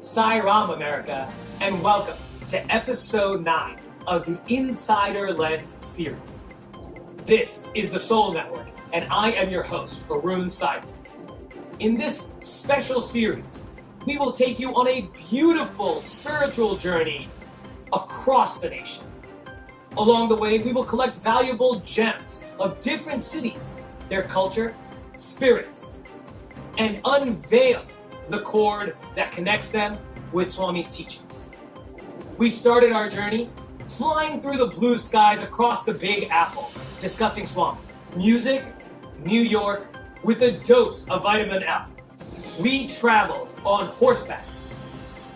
Sairam America, and welcome to episode 9 of the InSaider Lens series. This is the Soul Network, and I am your host, Arun Saider. In this special series, we will take you on a beautiful spiritual journey across the nation. Along the way, we will collect valuable gems of different cities, their culture, spirits, and unveil the cord that connects them with Swami's teachings. We started our journey flying through the blue skies across the Big Apple, discussing Swami, music, New York, with a dose of vitamin L. We traveled on horseback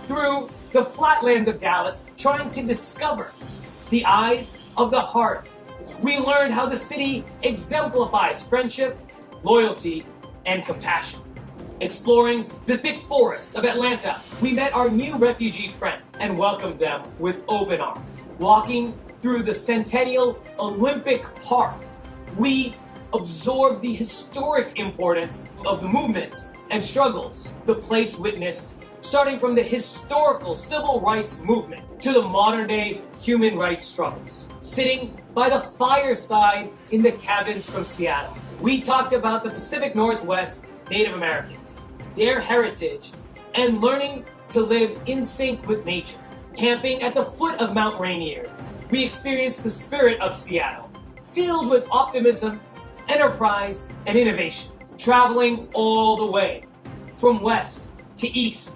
through the flatlands of Dallas, trying to discover the eyes of the heart. We learned how the city exemplifies friendship, loyalty, and compassion. Exploring the thick forests of Atlanta, we met our new refugee friend and welcomed them with open arms. Walking through the Centennial Olympic Park, we absorbed the historic importance of the movements and struggles the place witnessed, starting from the historical civil rights movement to the modern-day human rights struggles. Sitting by the fireside in the cabins from Seattle, we talked about the Pacific Northwest Native Americans, their heritage, and learning to live in sync with nature. Camping at the foot of Mount Rainier, we experienced the spirit of Seattle, filled with optimism, enterprise, and innovation. Traveling all the way from west to east,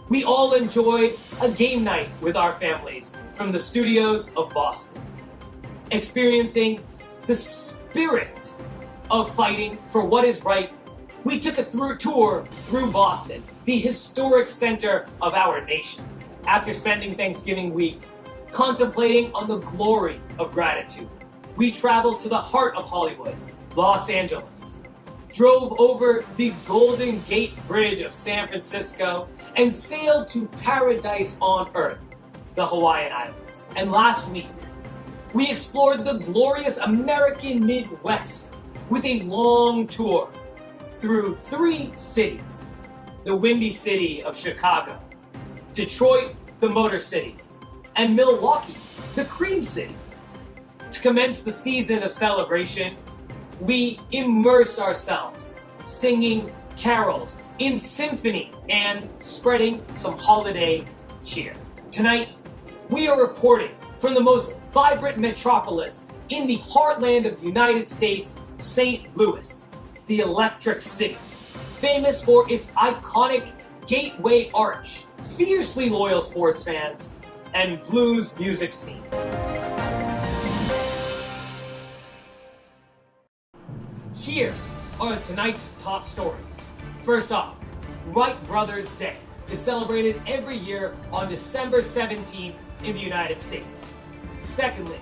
we all enjoyed a game night with our families from the studios of Boston. Experiencing the spirit of fighting for what is right, we took a tour through Boston, the historic center of our nation. After spending Thanksgiving week contemplating on the glory of gratitude, we traveled to the heart of Hollywood, Los Angeles, drove over the Golden Gate Bridge of San Francisco, and sailed to paradise on earth, the Hawaiian Islands. And last week, we explored the glorious American Midwest with a long tour through 3 cities: the Windy City of Chicago, Detroit, the Motor City, and Milwaukee, the Cream City. To commence the season of celebration, we immersed ourselves, singing carols in symphony and spreading some holiday cheer. Tonight, we are reporting from the most vibrant metropolis in the heartland of the United States, St. Louis, the Electric City, famous for its iconic Gateway Arch, fiercely loyal sports fans, and blues music scene. Here are tonight's top stories. First off, Wright Brothers Day is celebrated every year on December 17th in the United States. Secondly,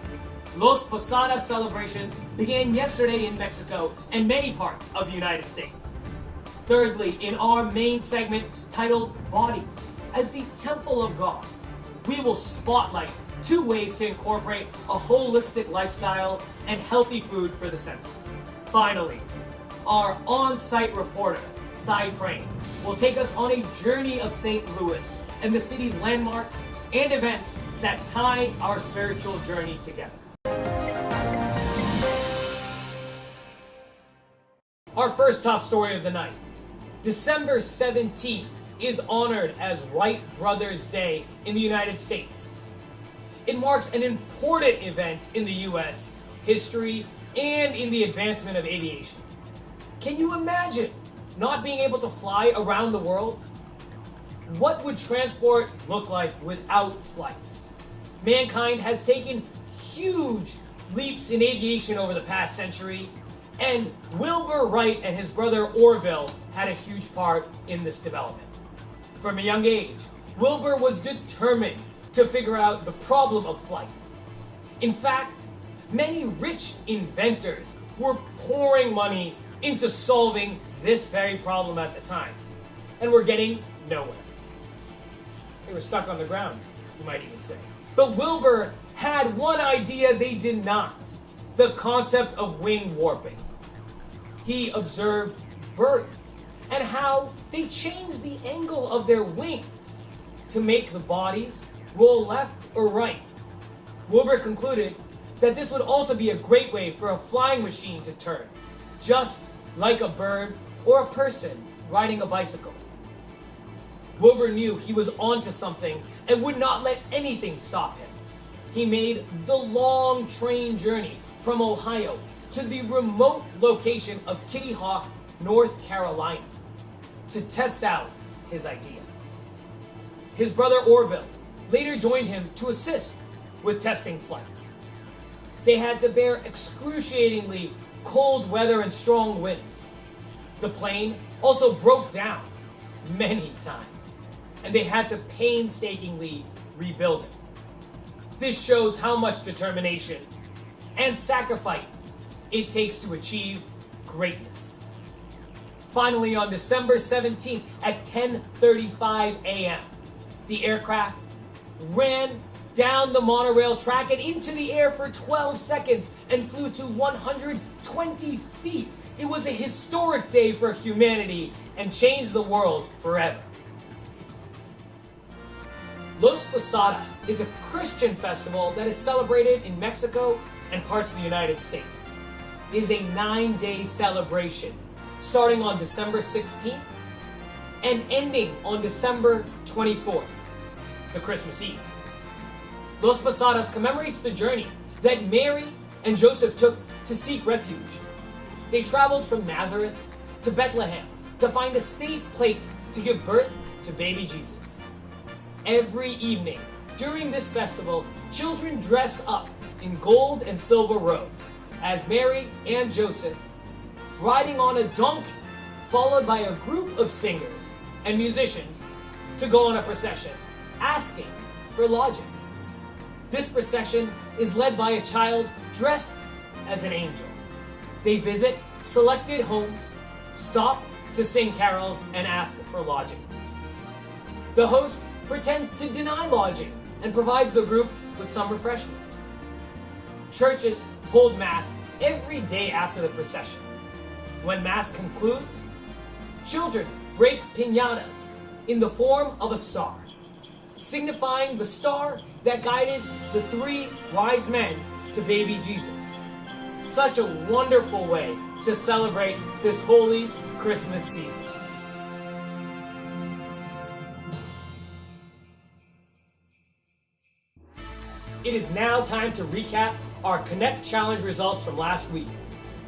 Los Posadas celebrations began yesterday in Mexico and many parts of the United States. Thirdly, in our main segment titled Body as the Temple of God, we will spotlight 2 ways to incorporate a holistic lifestyle and healthy food for the senses. Finally, our on-site reporter, Cy Crane, will take us on a journey of St. Louis and the city's landmarks and events that tie our spiritual journey together. Our first top story of the night. December 17th is honored as Wright Brothers Day in the United States. It marks an important event in the U.S. history and in the advancement of aviation. Can you imagine not being able to fly around the world? What would transport look like without flights? Mankind has taken huge leaps in aviation over the past century, and Wilbur Wright and his brother Orville had a huge part in this development. From a young age, Wilbur was determined to figure out the problem of flight. In fact, many rich inventors were pouring money into solving this very problem at the time, and were getting nowhere. They were stuck on the ground, you might even say. But Wilbur had one idea they did not: the concept of wing warping. He observed birds and how they changed the angle of their wings to make the bodies roll left or right. Wilbur concluded that this would also be a great way for a flying machine to turn, just like a bird or a person riding a bicycle. Wilbur knew he was onto something and would not let anything stop him. He made the long train journey from Ohio to the remote location of Kitty Hawk, North Carolina, to test out his idea. His brother Orville later joined him to assist with testing flights. They had to bear excruciatingly cold weather and strong winds. The plane also broke down many times, and they had to painstakingly rebuild it. This shows how much determination and sacrifice it takes to achieve greatness. Finally, on December 17th at 10:35 a.m., the aircraft ran down the monorail track and into the air for 12 seconds and flew to 120 feet. It was a historic day for humanity and changed the world forever. Los Posadas is a Christian festival that is celebrated in Mexico and parts of the United States. It is a 9-day celebration starting on December 16th and ending on December 24th, the Christmas Eve. Los Posadas commemorates the journey that Mary and Joseph took to seek refuge. They traveled from Nazareth to Bethlehem to find a safe place to give birth to baby Jesus. Every evening during this festival, children dress up in gold and silver robes as Mary and Joseph, riding on a donkey, followed by a group of singers and musicians, to go on a procession, asking for lodging. This procession is led by a child dressed as an angel. They visit selected homes, stop to sing carols, and ask for lodging. The host pretends to deny lodging and provides the group with some refreshments. Churches hold Mass every day after the procession. When Mass concludes, children break piñatas in the form of a star, signifying the star that guided the 3 wise men to baby Jesus. Such a wonderful way to celebrate this holy Christmas season. It is now time to recap our Connect Challenge results from last week.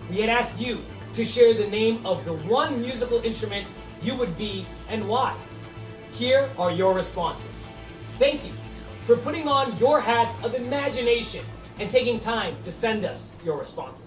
We had asked you to share the name of the one musical instrument you would be and why. Here are your responses. Thank you for putting on your hats of imagination and taking time to send us your responses.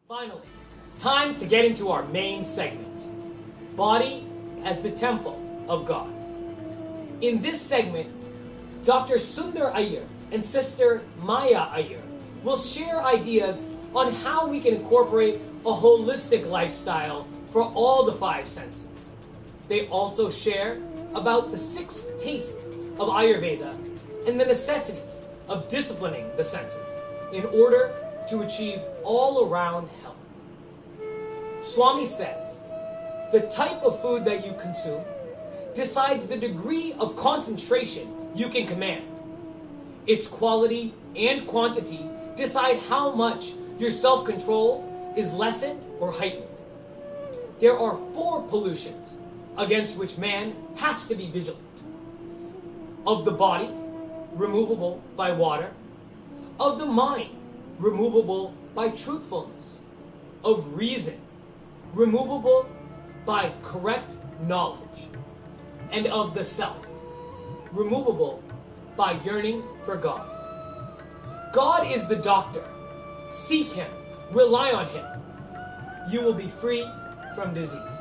Finally, time to get into our main segment, Body as the Temple of God. In this segment, Dr. Sundar Iyer and Sister Maya Iyer will share ideas on how we can incorporate a holistic lifestyle for all the five senses. They also share about the 6 tastes of Ayurveda and the necessities of disciplining the senses in order to achieve all-around health. Swami says, the type of food that you consume decides the degree of concentration you can command. Its quality and quantity decide how much your self-control is lessened or heightened. There are 4 pollutions against which man has to be vigilant. Of the body, removable by water. Of the mind, removable by truthfulness. Of reason, removable by correct knowledge. And of the self, removable by yearning for God. God is the doctor. Seek Him. Rely on Him. You will be free from disease.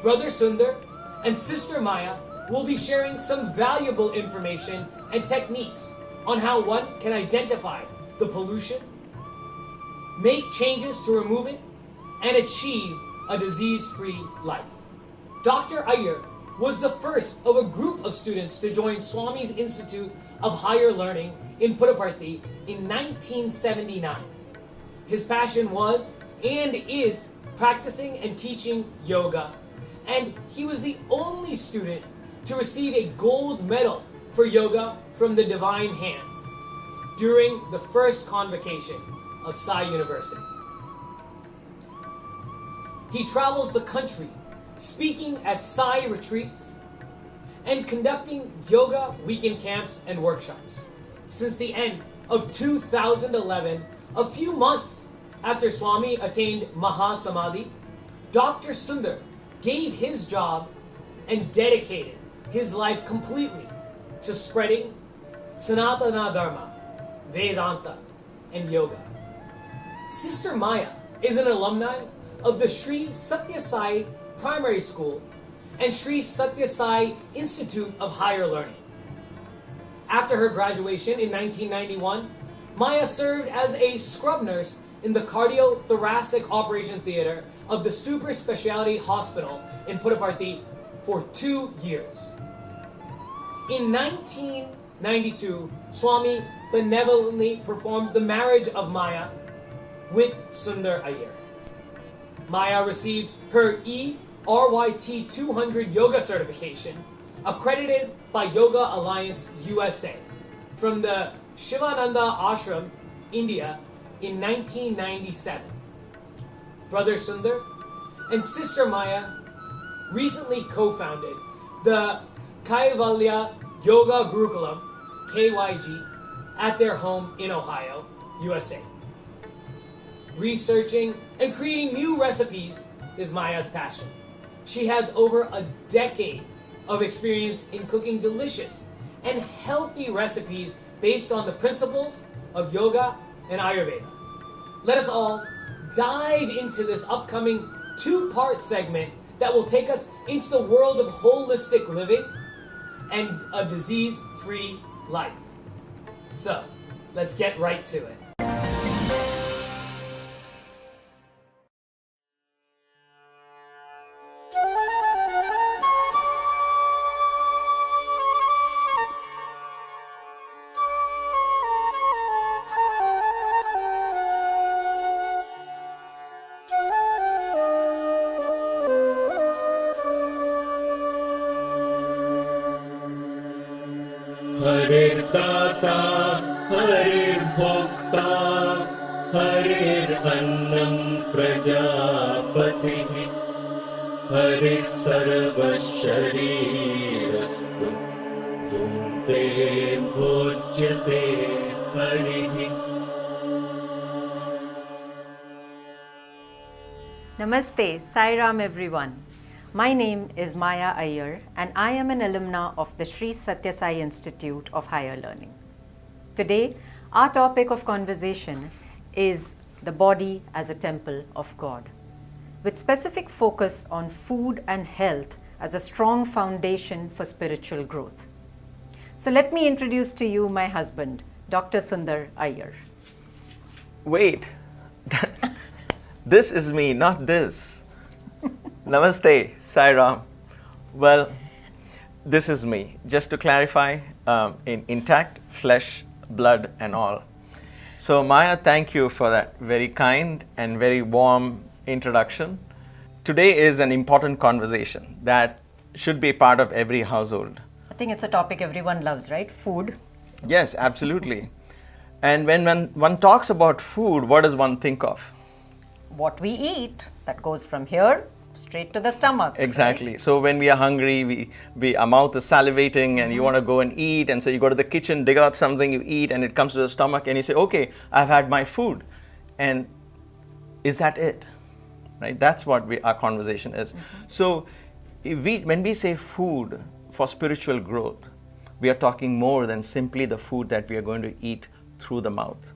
Brother Sundar and Sister Maya will be sharing some valuable information and techniques on how one can identify the pollution, make changes to remove it, and achieve a disease-free life. Dr. Iyer was the first of a group of students to join Swami's Institute of Higher Learning in Puttaparthi in 1979. His passion was and is practicing and teaching yoga, and he was the only student to receive a gold medal for yoga from the divine hands during the first convocation of Sai University. He travels the country speaking at Sai retreats and conducting yoga weekend camps and workshops. Since the end of 2011, a few months after Swami attained Mahasamadhi, Dr. Sundar gave his job and dedicated his life completely to spreading Sanatana Dharma, Vedanta, and yoga. Sister Maya is an alumni of the Sri Satya Sai Primary School and Sri Satya Sai Institute of Higher Learning. After her graduation in 1991, Maya served as a scrub nurse in the cardiothoracic operation theater of the Super Specialty Hospital in Puttaparthi for 2 years. In 1992, Swami benevolently performed the marriage of Maya with Sundar Iyer. Maya received her ERYT 200 yoga certification accredited by Yoga Alliance USA from the Shivananda Ashram, India in 1997. Brother Sundar and Sister Maya recently co-founded the Kaivalya Yoga Gurukulam, KYG, at their home in Ohio, USA. Researching and creating new recipes is Maya's passion. She has over a decade of experience in cooking delicious and healthy recipes based on the principles of yoga and Ayurveda. Let us all dive into this upcoming 2-part segment that will take us into the world of holistic living and a disease-free life. So, let's get right to it. हरिर्दाता हरिर्भोक्ता हरिरन्नं प्रजापतिः हरिर्सर्वशरीरस्तु भुङ्क्ते भोज्यते हरिः. Namaste, Sai Ram everyone. My name is Maya Iyer and I am an alumna of the Sri Satya Sai Institute of Higher Learning. Today, our topic of conversation is the body as a temple of God, with specific focus on food and health as a strong foundation for spiritual growth. So let me introduce to you my husband, Dr. Sundar Iyer. Wait, this is me, not this. Namaste, Sai Ram. Well, this is me. Just to clarify, in intact, flesh, blood, and all. So Maya, thank you for that very kind and very warm introduction. Today is an important conversation that should be part of every household. I think it's a topic everyone loves, right? Food. Yes, absolutely. And when one talks about food, what does one think of? What we eat, that goes from here straight to the stomach. Exactly. Right? So when we are hungry, our mouth is salivating and you want to go and eat. And so you go to the kitchen, dig out something, you eat, and it comes to the stomach and you say, okay, I've had my food. And is that it? Right? That's what our conversation is. So when we say food for spiritual growth, we are talking more than simply the food that we are going to eat through the mouth.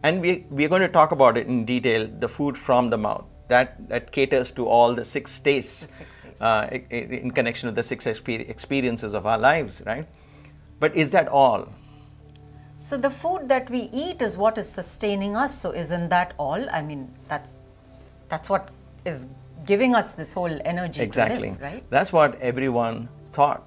And we are going to talk about it in detail, the food from the mouth. That caters to all the six tastes, in connection with the six experiences of our lives, right? But is that all? So the food that we eat is what is sustaining us. So isn't that all? I mean, that's what is giving us this whole energy. Exactly. To live, right? That's what everyone thought.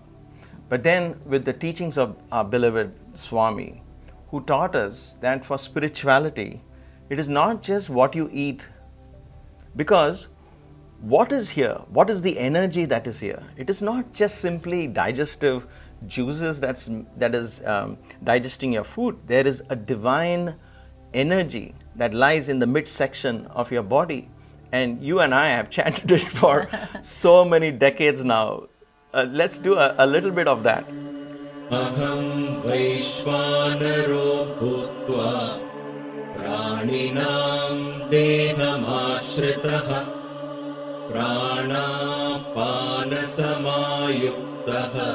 But then with the teachings of our beloved Swami, who taught us that for spirituality, it is not just what you eat, because what is here? What is the energy that is here? It is not just simply digestive juices that is digesting your food. There is a divine energy that lies in the midsection of your body. And you and I have chanted it for so many decades now. Let's do a little bit of that. Aham Vaishvanaro Bhutva Praninam Dehamashritaha Pranapana Samayuktaha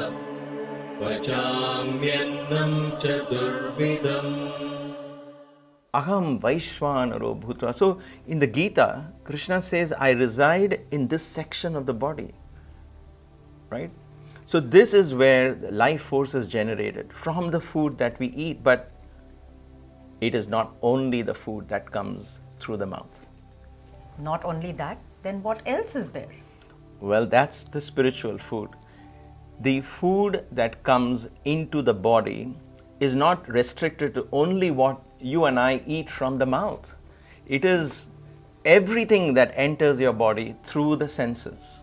Vachamyannam Chaturvidam. Aham Vaishvanaro Bhutva. So in the Gita, Krishna says, I reside in this section of the body. Right? So this is where the life force is generated from the food that we eat, but it is not only the food that comes through the mouth. Not only that, then what else is there? Well, that's the spiritual food. The food that comes into the body is not restricted to only what you and I eat from the mouth. It is everything that enters your body through the senses.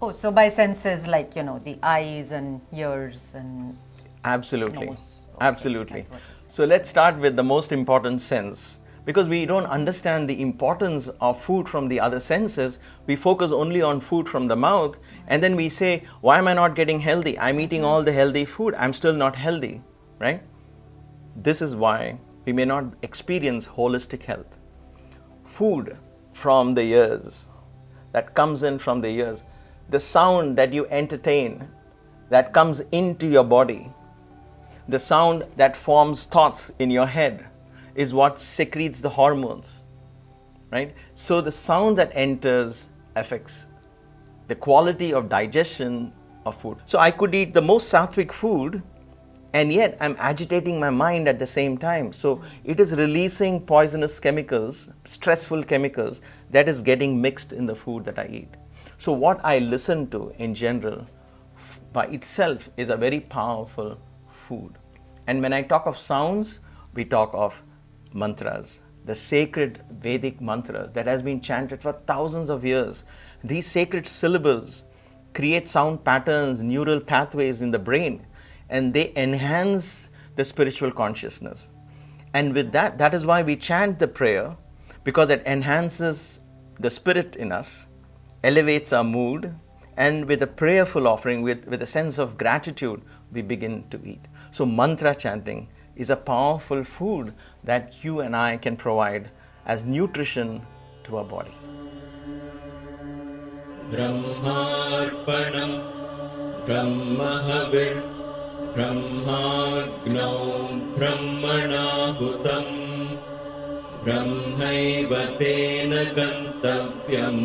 Oh, so by senses like, the eyes and ears and Absolutely. nose. Okay, Absolutely. that's what it is. So let's start with the most important sense. Because we don't understand the importance of food from the other senses, we focus only on food from the mouth, and then we say, why am I not getting healthy? I'm eating all the healthy food, I'm still not healthy, right? This is why we may not experience holistic health. Food from the ears, that comes in from the ears, the sound that you entertain, that comes into your body, the sound that forms thoughts in your head is what secretes the hormones, right? So the sound that enters affects the quality of digestion of food. So I could eat the most sattvic food and yet I'm agitating my mind at the same time. So it is releasing poisonous chemicals, stressful chemicals that is getting mixed in the food that I eat. So what I listen to in general by itself is a very powerful food. And when I talk of sounds, we talk of mantras, the sacred Vedic mantras that has been chanted for thousands of years. These sacred syllables create sound patterns, neural pathways in the brain, and they enhance the spiritual consciousness. And with that is why we chant the prayer, because it enhances the spirit in us, elevates our mood, and with a prayerful offering, with a sense of gratitude, we begin to eat. So mantra chanting is a powerful food that you and I can provide as nutrition to our body. Brahmarpanam Brahmahavir Brahmagnau Brahmanahutam Brahmaiva tena gantavyam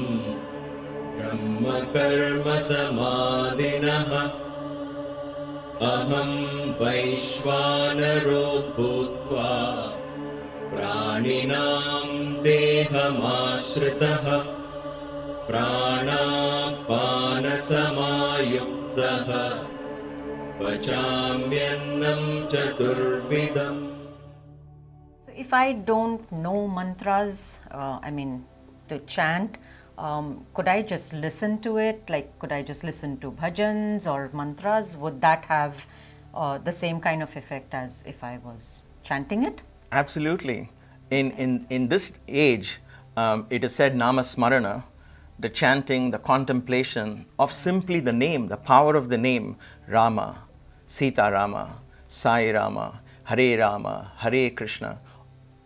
Brahma karma samadhinaha अहं वैश्वानरो भूत्वा प्राणिनां देहमाश्रितः प्राणापानसमायुक्तः पचाम्यन्नं चतुर्विधम्. So if I don't know mantras, to chant, could I just listen to it? Like, could I just listen to bhajans or mantras? Would that have the same kind of effect as if I was chanting it? Absolutely. In this age, it is said namasmarana, the chanting, the contemplation of simply the name, the power of the name Rama, Sita Rama, Sai Rama, Hare Rama, Hare Krishna,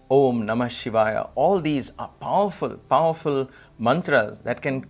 Om Namah Shivaya. All these are powerful, powerful mantras that can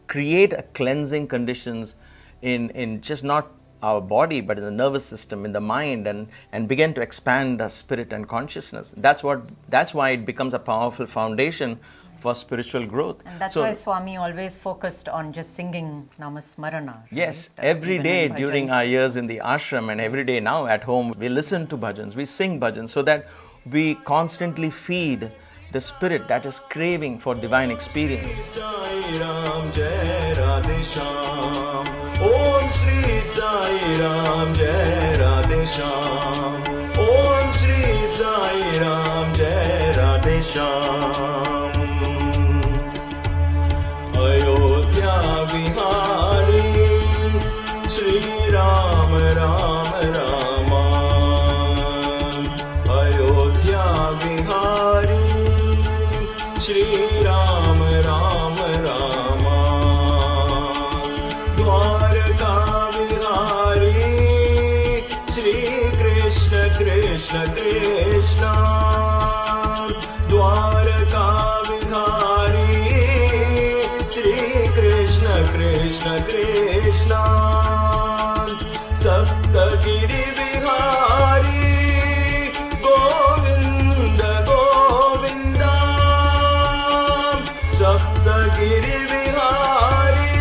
create a cleansing conditions in just not our body, but in the nervous system, in the mind, and begin to expand our spirit and consciousness. That's why it becomes a powerful foundation for spiritual growth. And that's why Swami always focused on just singing Namasmarana. Yes, right? every Even day in during bhajans. our years in the ashram, and every day now at home, we listen to bhajans, we sing bhajans, so that we constantly feed the spirit that is craving for divine experience. Sai Ram Jai Radhe Shyam. Om Shri Sai Ram Jai Radhe Shyam. Om Shri Sai Ram Jai Radhe Shyam. Ayodhya Vihari Shri Ram Ram Rama. Ayodhya Vihari Shri Ram Ram Rama. Dwarka Vihari Shri Krishna Krishna Krishna. Dwarka Vihari Shri Krishna Krishna Krishna. Saptagiri Vihari Govinda Govinda. Saptagiri Vihari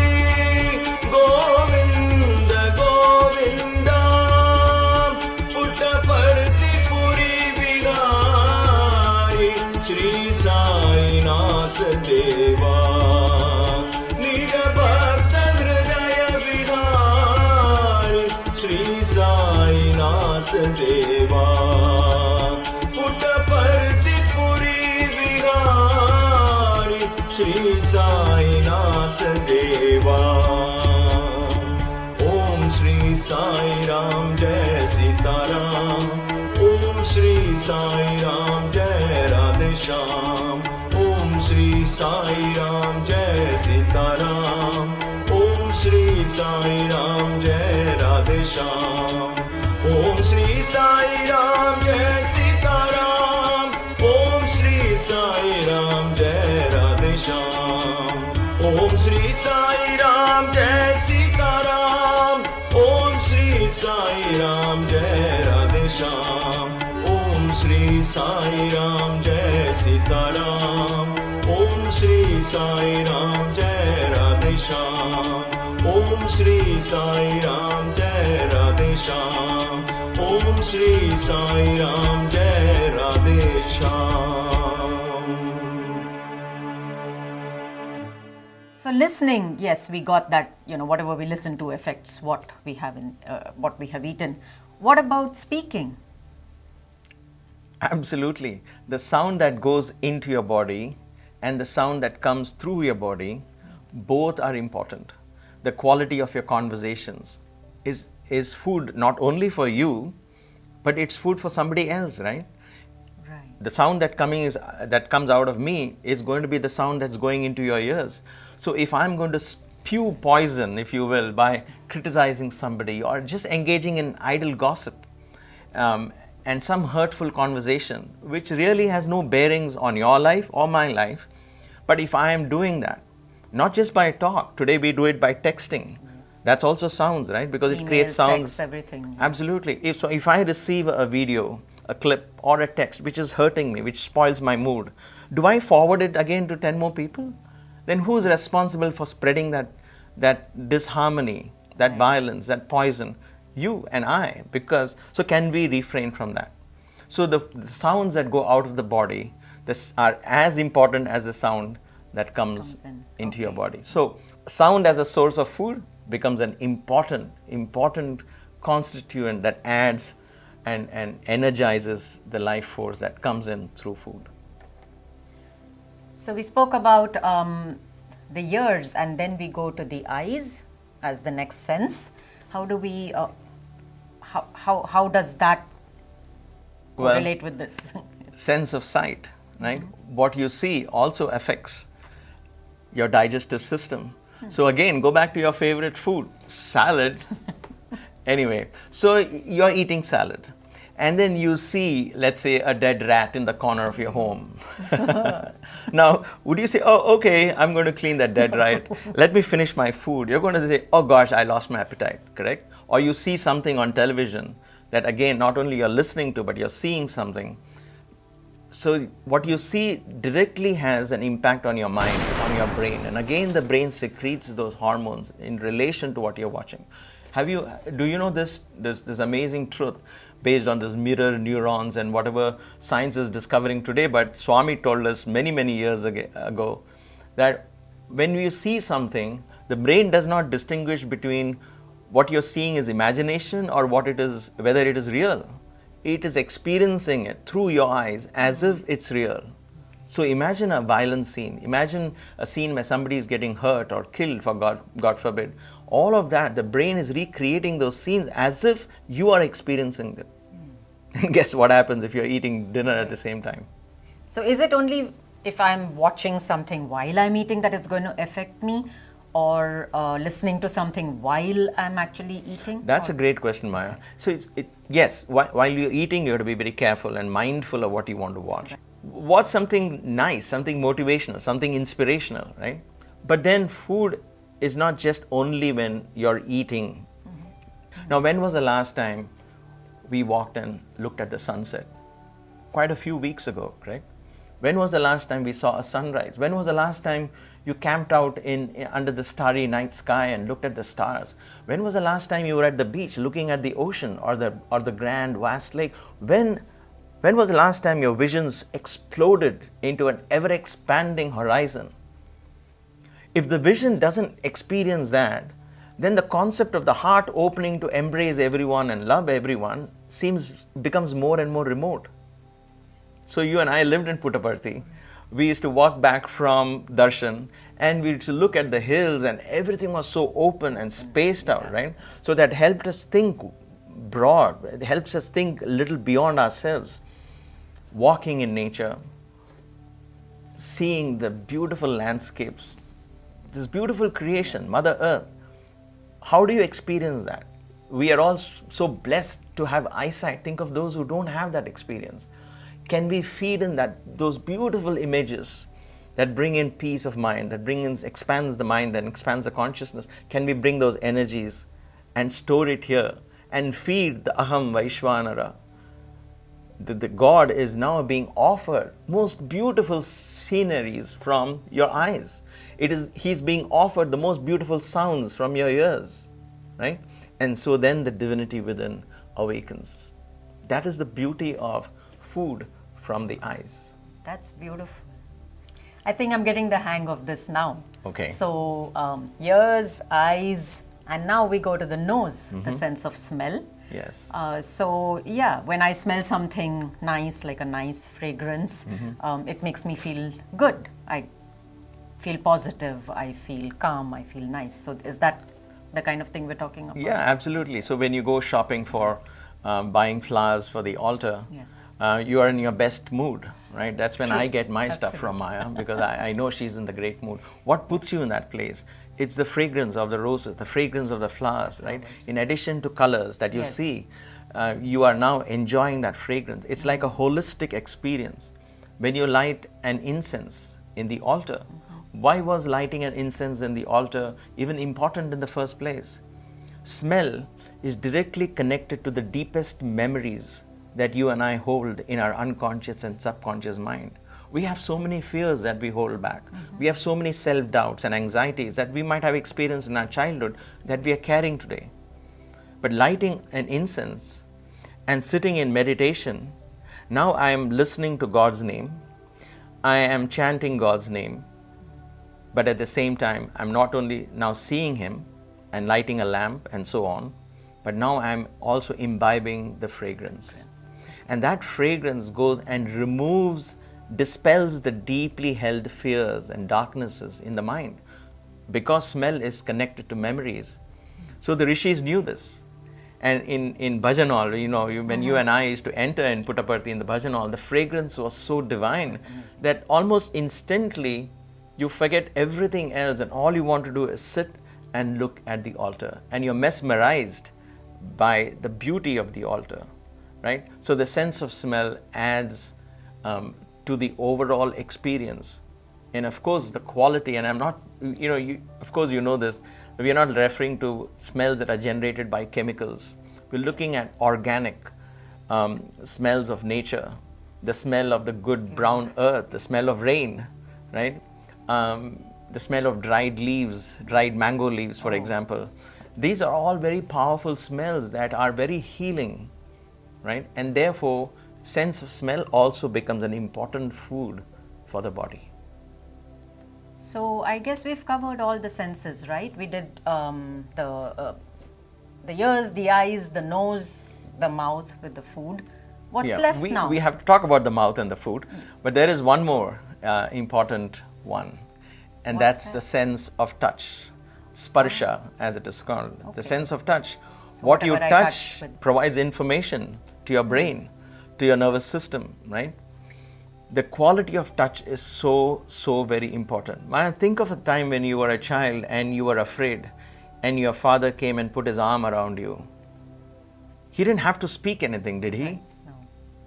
Govinda Govinda. Puttaparthi Puri Vihari Shri Sai Nath Deva. Nirabhakta Hridaya Vihari Shri Sai Nath Deva. Puttaparthi Puri Vihari Shri Sai Nath Deva. Om Shri Sai Ram Jai Sita Ram. Om Shri Sai Ram Jai Radhe Shyam. Om Shri Sai Ram Jai Sita Ram. Om Shri Sai Ram Jai Radhe Shyam. Om Shri Sai Ram Jai Sita Ram. Om Shri Sai Ram Jai Radhe Shyam. Om Shri Sai Ram Jai Sita Ram. Om Shri Sai Ram Jai Radhe Shyam. Om Shri Sai Ram Jai Sita Ram. Om Shri Sai Ram Jai Radhe Shyam. Om Shri Sai Ram Jai Radhe Shyam. Om Shri Sai Ram Jai Radhe Shyam. So listening, yes, we got that, whatever we listen to affects what we have eaten. What about speaking? Absolutely. The sound that goes into your body and the sound that comes through your body, both are important. The quality of your conversations is food not only for you, but it's food for somebody else, right? Right. The sound that comes out of me is going to be the sound that's going into your ears. So if I'm going to spew poison, if you will, by criticizing somebody or just engaging in idle gossip and some hurtful conversation, which really has no bearings on your life or my life, but if I am doing that, not just by talk, today we do it by texting. Yes. That's also sounds, right? Because Emails, it creates sounds. Text, everything. Absolutely. If I receive a video, a clip or a text which is hurting me, which spoils my mood, do I forward it again to 10 more people? Then who's responsible for spreading that disharmony, that violence, that poison? you and I, because, so can we refrain from that? So the sounds that go out of the body are as important as the sound that comes into your body. So sound as a source of food becomes an important constituent that adds and energizes the life force that comes in through food. So we spoke about the ears, and then we go to the eyes as the next sense. How do we, how does that correlate with this? Sense of sight, right? What you see also affects your digestive system. So again, go back to your favorite food, salad. Anyway, so you're eating salad, and then you see, let's say, a dead rat in the corner of your home. Now, would you say, oh, okay, I'm going to clean that dead rat. Let me finish my food. You're going to say, oh gosh, I lost my appetite, correct? Or you see something on television that, again, not only you're listening to, but you're seeing something. So what you see directly has an impact on your mind, on your brain. And again, the brain secretes those hormones in relation to what you're watching. Do you know this amazing truth based on this mirror neurons and whatever science is discovering today? But Swami told us many years ago that when you see something, the brain does not distinguish between what you're seeing is imagination or whether it is real. It is experiencing it through your eyes as if it's real. So imagine a violent scene. Imagine a scene where somebody is getting hurt or killed, for God forbid. All of that, the brain is recreating those scenes as if you are experiencing them. And guess what happens if you're eating dinner at the same time? So is it only if I'm watching something while I'm eating that it's going to affect me, or listening to something while I'm actually eating? That's a great question, Maya. So yes, while you're eating, you have to be very careful and mindful of what you want to watch. Watch something nice, something motivational, something inspirational, right? But then food is not just only when you're eating. Now, when was the last time we walked and looked at the sunset? Quite a few weeks ago, correct? When was the last time we saw a sunrise? When was the last time you camped out under the starry night sky and looked at the stars? When was the last time you were at the beach looking at the ocean or the grand vast lake? When was the last time your visions exploded into an ever-expanding horizon? If the vision doesn't experience that, then the concept of the heart opening to embrace everyone and love everyone becomes more and more remote. So you and I lived in Puttaparthi. We used to walk back from darshan and we used to look at the hills and everything was so open and spaced out, right? So that helped us think broad. It helps us think a little beyond ourselves. Walking in nature, seeing the beautiful landscapes, this beautiful creation, Mother Earth. How do you experience that? We are all so blessed to have eyesight. Think of those who don't have that experience. Can we feed in those beautiful images that bring in peace of mind, expands the mind and expands the consciousness? Can we bring those energies and store it here and feed the Aham Vaishvanara? The God is now being offered most beautiful sceneries from your eyes. He's being offered the most beautiful sounds from your ears, right? And so then the divinity within awakens. That is the beauty of food from the eyes. That's beautiful. I think I'm getting the hang of this now. Okay. So ears, eyes, and now we go to the nose, the sense of smell. Yes. So yeah, when I smell something nice, like a nice fragrance, it makes me feel good. I feel positive, I feel calm, I feel nice. So is that the kind of thing we're talking about? Yeah, absolutely. So when you go shopping for buying flowers for the altar, yes. You are in your best mood, right? That's when True. I get my Absolutely. stuff from Maya, because I know she's in the great mood. What puts you in that place? It's the fragrance of the roses, the fragrance of the flowers, right? In addition to colors that you Yes. see, you are now enjoying that fragrance. It's like a holistic experience. When you light an incense in the altar, why was lighting an incense in the altar even important in the first place? Smell is directly connected to the deepest memories that you and I hold in our unconscious and subconscious mind. We have so many fears that we hold back. We have so many self-doubts and anxieties that we might have experienced in our childhood that we are carrying today. But lighting an incense and sitting in meditation, now I am listening to God's name, I am chanting God's name, but at the same time, I'm not only now seeing Him and lighting a lamp and so on, but now I'm also imbibing the fragrance. And that fragrance goes and dispels the deeply held fears and darknesses in the mind, because smell is connected to memories. So the rishis knew this. And in bhajan hall, when you and I used to enter in Puttaparthi in the bhajan hall, the fragrance was so divine that almost instantly you forget everything else and all you want to do is sit and look at the altar. And you're mesmerized by the beauty of the altar, right? So the sense of smell adds to the overall experience. And of course, the quality, and I'm not, of course you know this, we are not referring to smells that are generated by chemicals. We're looking at organic smells of nature, the smell of the good brown earth, the smell of rain, right? The smell of dried leaves, dried mango leaves, for example. These are all very powerful smells that are very healing, right? And therefore, sense of smell also becomes an important food for the body. So I guess we've covered all the senses, right? We did the ears, the eyes, the nose, the mouth with the food. What's left now? We have to talk about the mouth and the food, but there is one more important one, and that's the sense of touch, sparsha as it is called, the sense of touch. So what you I touch provides information to your brain, to your nervous system, right? The quality of touch is so very important. Think of a time when you were a child and you were afraid and your father came and put his arm around you. He didn't have to speak anything, did he? Right. No.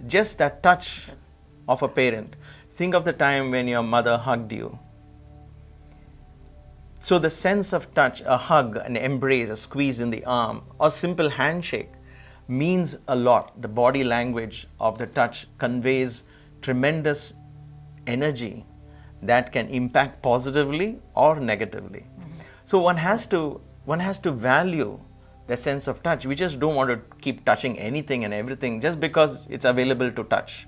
Just that touch of a parent. Think of the time when your mother hugged you. So the sense of touch, a hug, an embrace, a squeeze in the arm, or simple handshake means a lot. The body language of the touch conveys tremendous energy that can impact positively or negatively. So one has to value the sense of touch. We just don't want to keep touching anything and everything just because it's available to touch,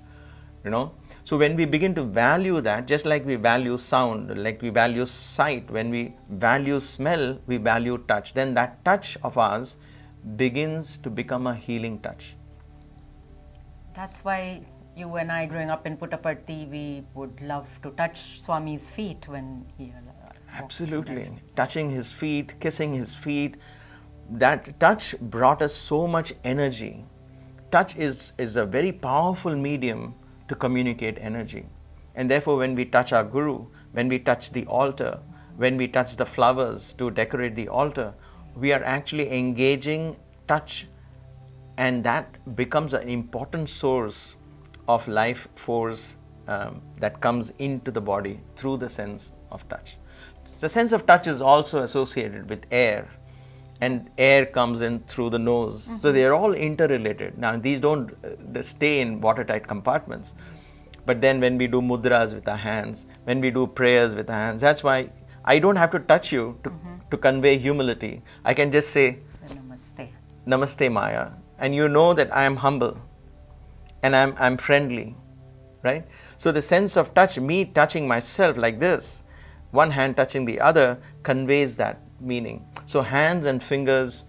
So when we begin to value that, just like we value sound, like we value sight, when we value smell, we value touch, then that touch of ours begins to become a healing touch. That's why you and I, growing up in Puttaparthi, we would love to touch Swami's feet when he Absolutely. Touching his feet, kissing his feet. That touch brought us so much energy. Touch is a very powerful medium to communicate energy. And therefore, when we touch our Guru, when we touch the altar, when we touch the flowers to decorate the altar, we are actually engaging touch, and that becomes an important source of life force that comes into the body through the sense of touch. The sense of touch is also associated with air, and air comes in through the nose. So they are all interrelated. Now these don't they stay in watertight compartments, but then when we do mudras with our hands, when we do prayers with our hands, that's why I don't have to touch you to convey humility. I can just say Namaste. Namaste Maya, and you know that I am humble and I'm friendly, right? So the sense of touch, me touching myself like this, one hand touching the other, conveys that meaning. So hands and fingers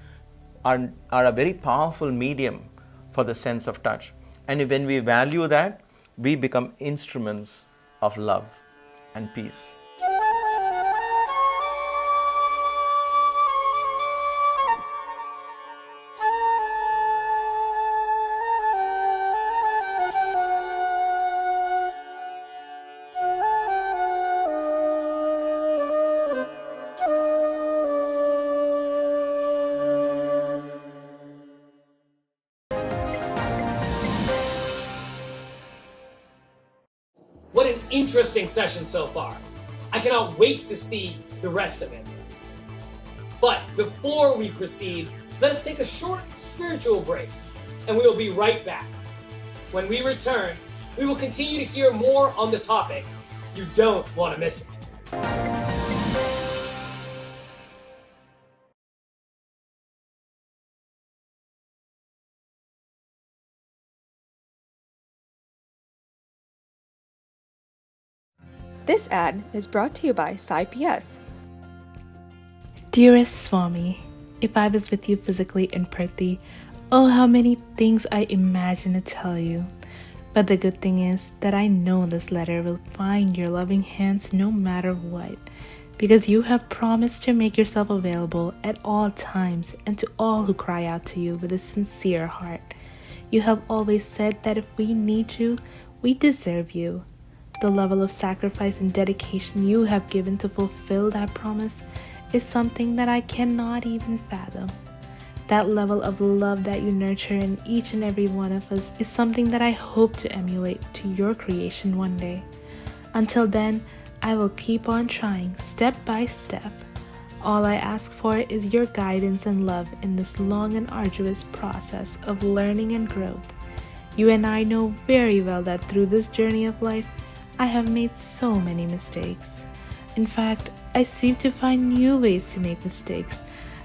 are a very powerful medium for the sense of touch. And when we value that, we become instruments of love and peace. What an interesting session so far. I cannot wait to see the rest of it. But before we proceed, let us take a short spiritual break, and we will be right back. When we return, we will continue to hear more on the topic. You don't want to miss it. This ad is brought to you by SSSIO-USA. Dearest Swami, if I was with you physically in Prithvi, oh, how many things I imagine to tell you. But the good thing is that I know this letter will find your loving hands no matter what, because you have promised to make yourself available at all times and to all who cry out to you with a sincere heart. You have always said that if we need you, we deserve you. The level of sacrifice and dedication you have given to fulfill that promise is something that I cannot even fathom. That level of love that you nurture in each and every one of us is something that I hope to emulate to your creation one day. Until then, I will keep on trying step by step. All I ask for is your guidance and love in this long and arduous process of learning and growth. You and I know very well that through this journey of life, I have made so many mistakes. In fact, I seem to find new ways to make mistakes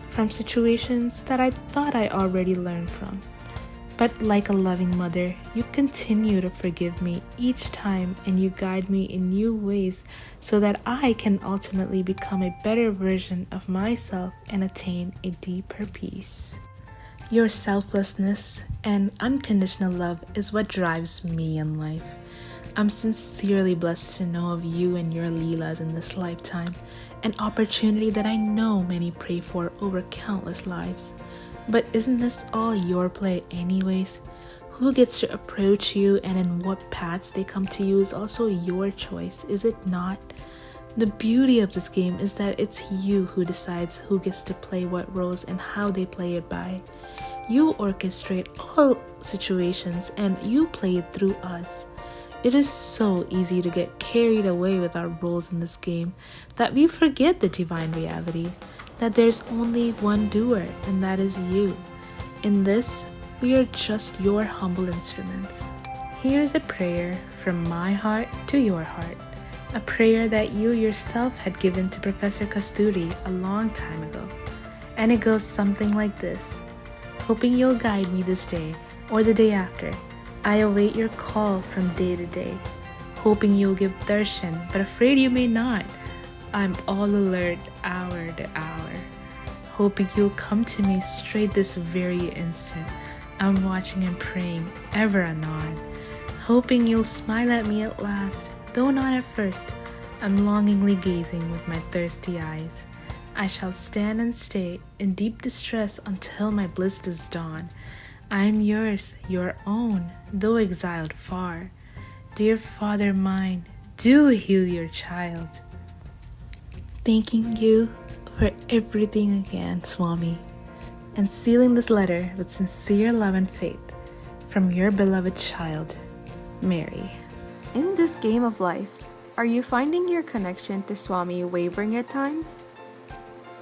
from situations that I thought I already learned from. But like a loving mother, you continue to forgive me each time and you guide me in new ways so that I can ultimately become a better version of myself and attain a deeper peace. Your selflessness and unconditional love is what drives me in life. I'm sincerely blessed to know of you and your Leelas in this lifetime, an opportunity that I know many pray for over countless lives. But isn't this all your play anyways? Who gets to approach you and in what paths they come to you is also your choice, is it not? The beauty of this game is that it's you who decides who gets to play what roles and how they play it by. You orchestrate all situations and you play it through us. It is so easy to get carried away with our roles in this game that we forget the divine reality, that there's only one doer, and that is you. In this, we are just your humble instruments. Here's a prayer from my heart to your heart, a prayer that you yourself had given to Professor Kasturi a long time ago. And it goes something like this. Hoping you'll guide me this day or the day after, I await your call from day to day, hoping you'll give darshan, but afraid you may not. I'm all alert hour to hour, hoping you'll come to me straight this very instant. I'm watching and praying ever anon, hoping you'll smile at me at last, though not at first. I'm longingly gazing with my thirsty eyes. I shall stand and stay in deep distress until my bliss does dawn. I am yours, your own, though exiled far. Dear Father mine, do heal your child. Thanking you for everything again, Swami, and sealing this letter with sincere love and faith from your beloved child, Mary. In this game of life, are you finding your connection to Swami wavering at times?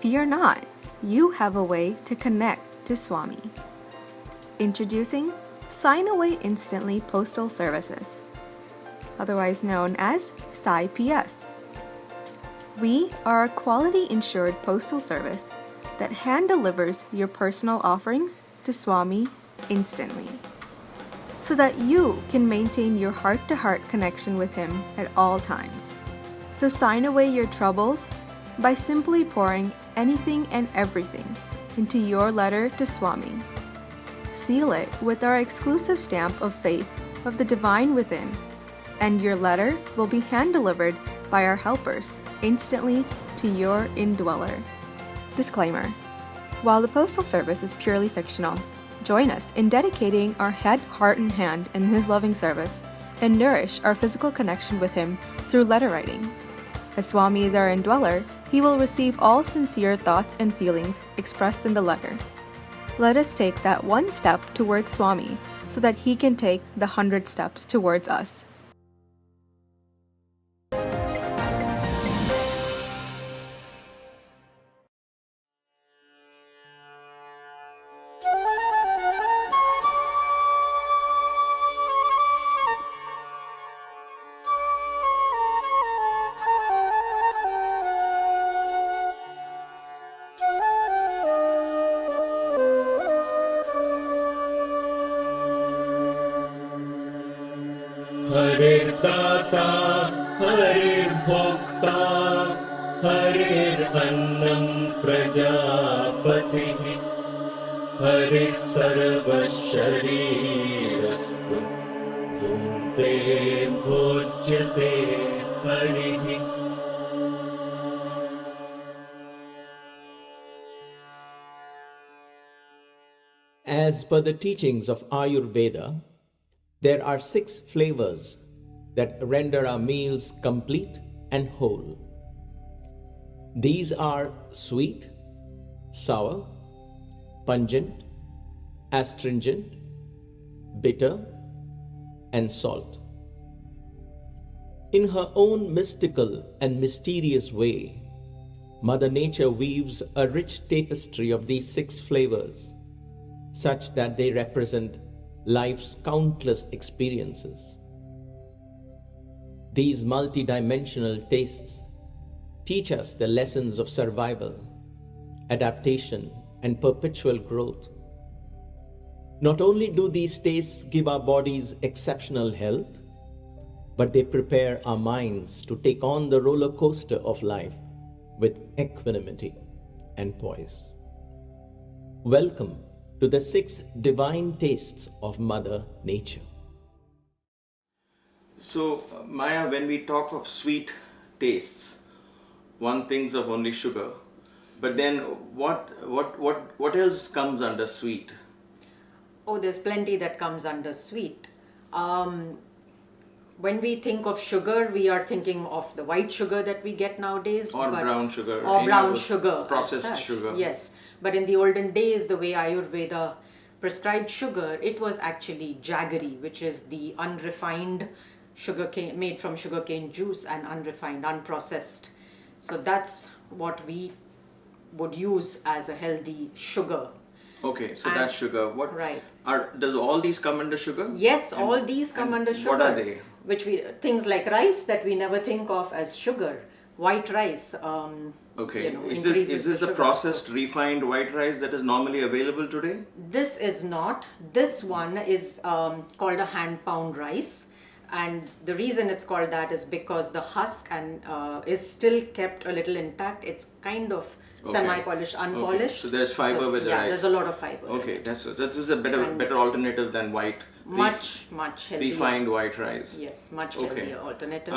Fear not, you have a way to connect to Swami. Introducing Sign Away Instantly Postal Services, otherwise known as SSSIO-USA. We are a quality-insured postal service that hand-delivers your personal offerings to Swami instantly, so that you can maintain your heart-to-heart connection with him at all times. So sign away your troubles by simply pouring anything and everything into your letter to Swami. Seal it with our exclusive stamp of faith of the divine within, and your letter will be hand-delivered by our helpers instantly to your indweller. Disclaimer: while the Postal Service is purely fictional, join us in dedicating our head, heart, and hand in his loving service and nourish our physical connection with him through letter writing. As Swami is our indweller, he will receive all sincere thoughts and feelings expressed in the letter. Let us take that one step towards Swami so that he can take the 100 steps towards us. हरिर्दाता हरिर्भोक्ता प्रजापतिः हरिः सर्वशरीरस्तु धूम्ते भोज्यते हरिः. As per the teachings of Ayurveda, there are 6 flavors that render our meals complete and whole. These are sweet, sour, pungent, astringent, bitter, and salt. In her own mystical and mysterious way, Mother Nature weaves a rich tapestry of these 6 flavors, such that they represent life's countless experiences. These multidimensional tastes teach us the lessons of survival, adaptation, and perpetual growth. Not only do these tastes give our bodies exceptional health, but they prepare our minds to take on the roller coaster of life with equanimity and poise. Welcome to the 6 divine tastes of Mother Nature. So, Maya, when we talk of sweet tastes, one thinks of only sugar, but then what else comes under sweet? Oh, there's plenty that comes under sweet. When we think of sugar, we are thinking of the white sugar that we get nowadays. Or brown sugar. Or brown sugar. Processed sugar. Yes. But in the olden days, the way Ayurveda prescribed sugar, it was actually jaggery, which is the unrefined sugarcane, made from sugarcane juice and unrefined, unprocessed. So that's what we would use as a healthy sugar. Okay, so that's sugar. What? Right. Does all these come under sugar? Yes, And- all these come under sugar. What are they? Things like rice that we never think of as sugar. White rice. Okay. Is increases this the sugar. processed, refined white rice that is normally available today? This is not. This one is called a hand pound rice. And the reason it's called that is because the husk is still kept a little intact. It's kind of semi-polished, unpolished. Okay. So there's fiber with the rice. Yeah, there's a lot of fiber. Okay, that is a better alternative than white. Much healthier. Refined white rice. Yes, much healthier alternative.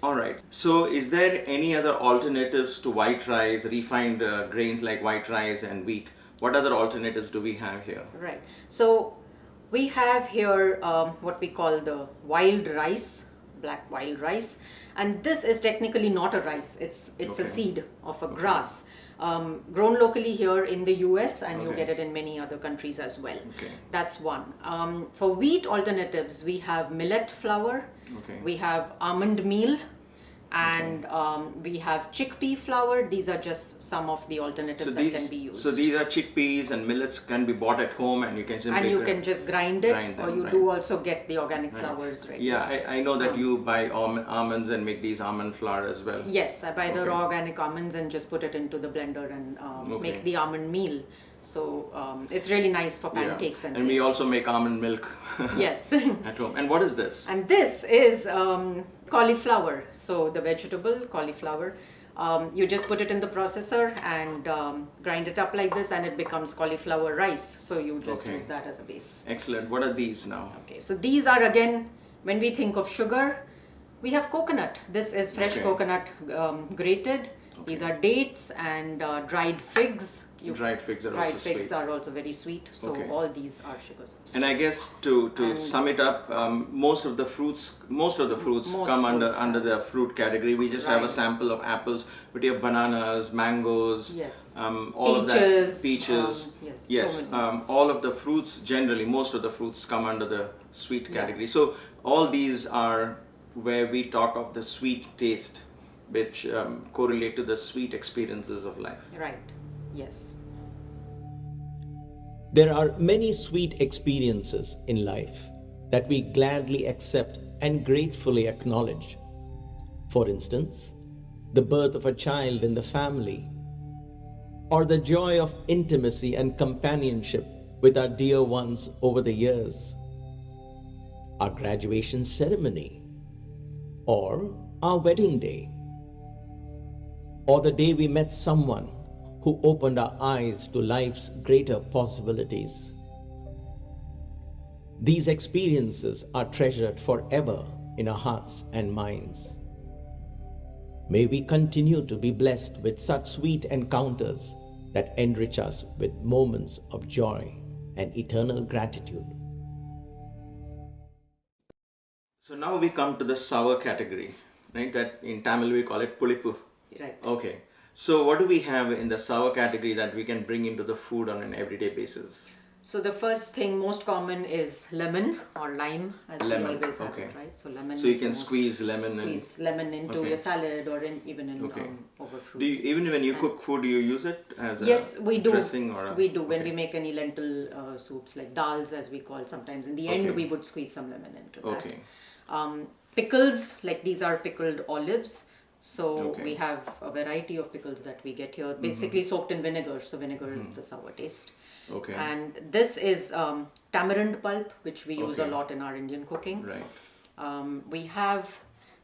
All right. So is there any other alternatives to white rice, refined grains like white rice and wheat? What other alternatives do we have here? Right. So we have here what we call the wild rice, black wild rice, and this is technically not a rice. It's a seed of a grass, grown locally here in the US, and you get it in many other countries as well. Okay. That's one. For wheat alternatives, we have millet flour, we have almond meal, and we have chickpea flour. These are just some of the alternatives that can be used. So these are chickpeas and millets can be bought at home, and you can simply and you can just grind it, grind them, or you right. do also get the organic flours, right? Yeah, I know that you buy almonds and make these almond flour as well. Yes, I buy the raw organic almonds and just put it into the blender and make the almond meal. So it's really nice for pancakes and we cakes. also make almond milk Yes. at home. And what is this? And this is cauliflower. So the vegetable cauliflower, you just put it in the processor and grind it up like this, and it becomes cauliflower rice. So you just use that as a base. Excellent. What are these now? Okay, so these are, again, when we think of sugar, we have coconut. This is fresh coconut grated. These are dates and dried figs. Dried figs are dried also figs sweet. are also very sweet. So all these are sugars. And I guess to sum it up, most of the fruits come under the fruit category. We just have a sample of apples, but you have bananas, mangoes, all peaches, of that, peaches. Yes. All of the fruits generally, most of the fruits come under the sweet category. So all these are where we talk of the sweet taste, which correlate to the sweet experiences of life. Right. Yes. There are many sweet experiences in life that we gladly accept and gratefully acknowledge. For instance, the birth of a child in the family, or the joy of intimacy and companionship with our dear ones over the years, our graduation ceremony, or our wedding day, or the day we met someone who opened our eyes to life's greater possibilities. These experiences are treasured forever in our hearts and minds. May we continue to be blessed with such sweet encounters that enrich us with moments of joy and eternal gratitude. So now we come to the sour category, right? That in Tamil we call it pulipu. Right. Okay. So what do we have in the sour category that we can bring into the food on an everyday basis? So the first thing most common is lemon or lime, as Lemon, we always have okay. it, right? So lemon. So you is can the most- squeeze lemon squeeze lemon into Okay. your salad or even in Okay. over Do fruits. you, even when you cook food, do you use it as Yes, a we do. dressing or a, We do when okay. we make any lentil soups, like dals, as we call. Sometimes in the end, Okay. we would squeeze some lemon into that. Okay. Pickles, like these are pickled olives. So Okay. we have a variety of pickles that we get here, basically soaked in vinegar. So vinegar is the sour taste. Okay. And this is tamarind pulp, which we use a Okay. lot in our Indian cooking. Right. We have,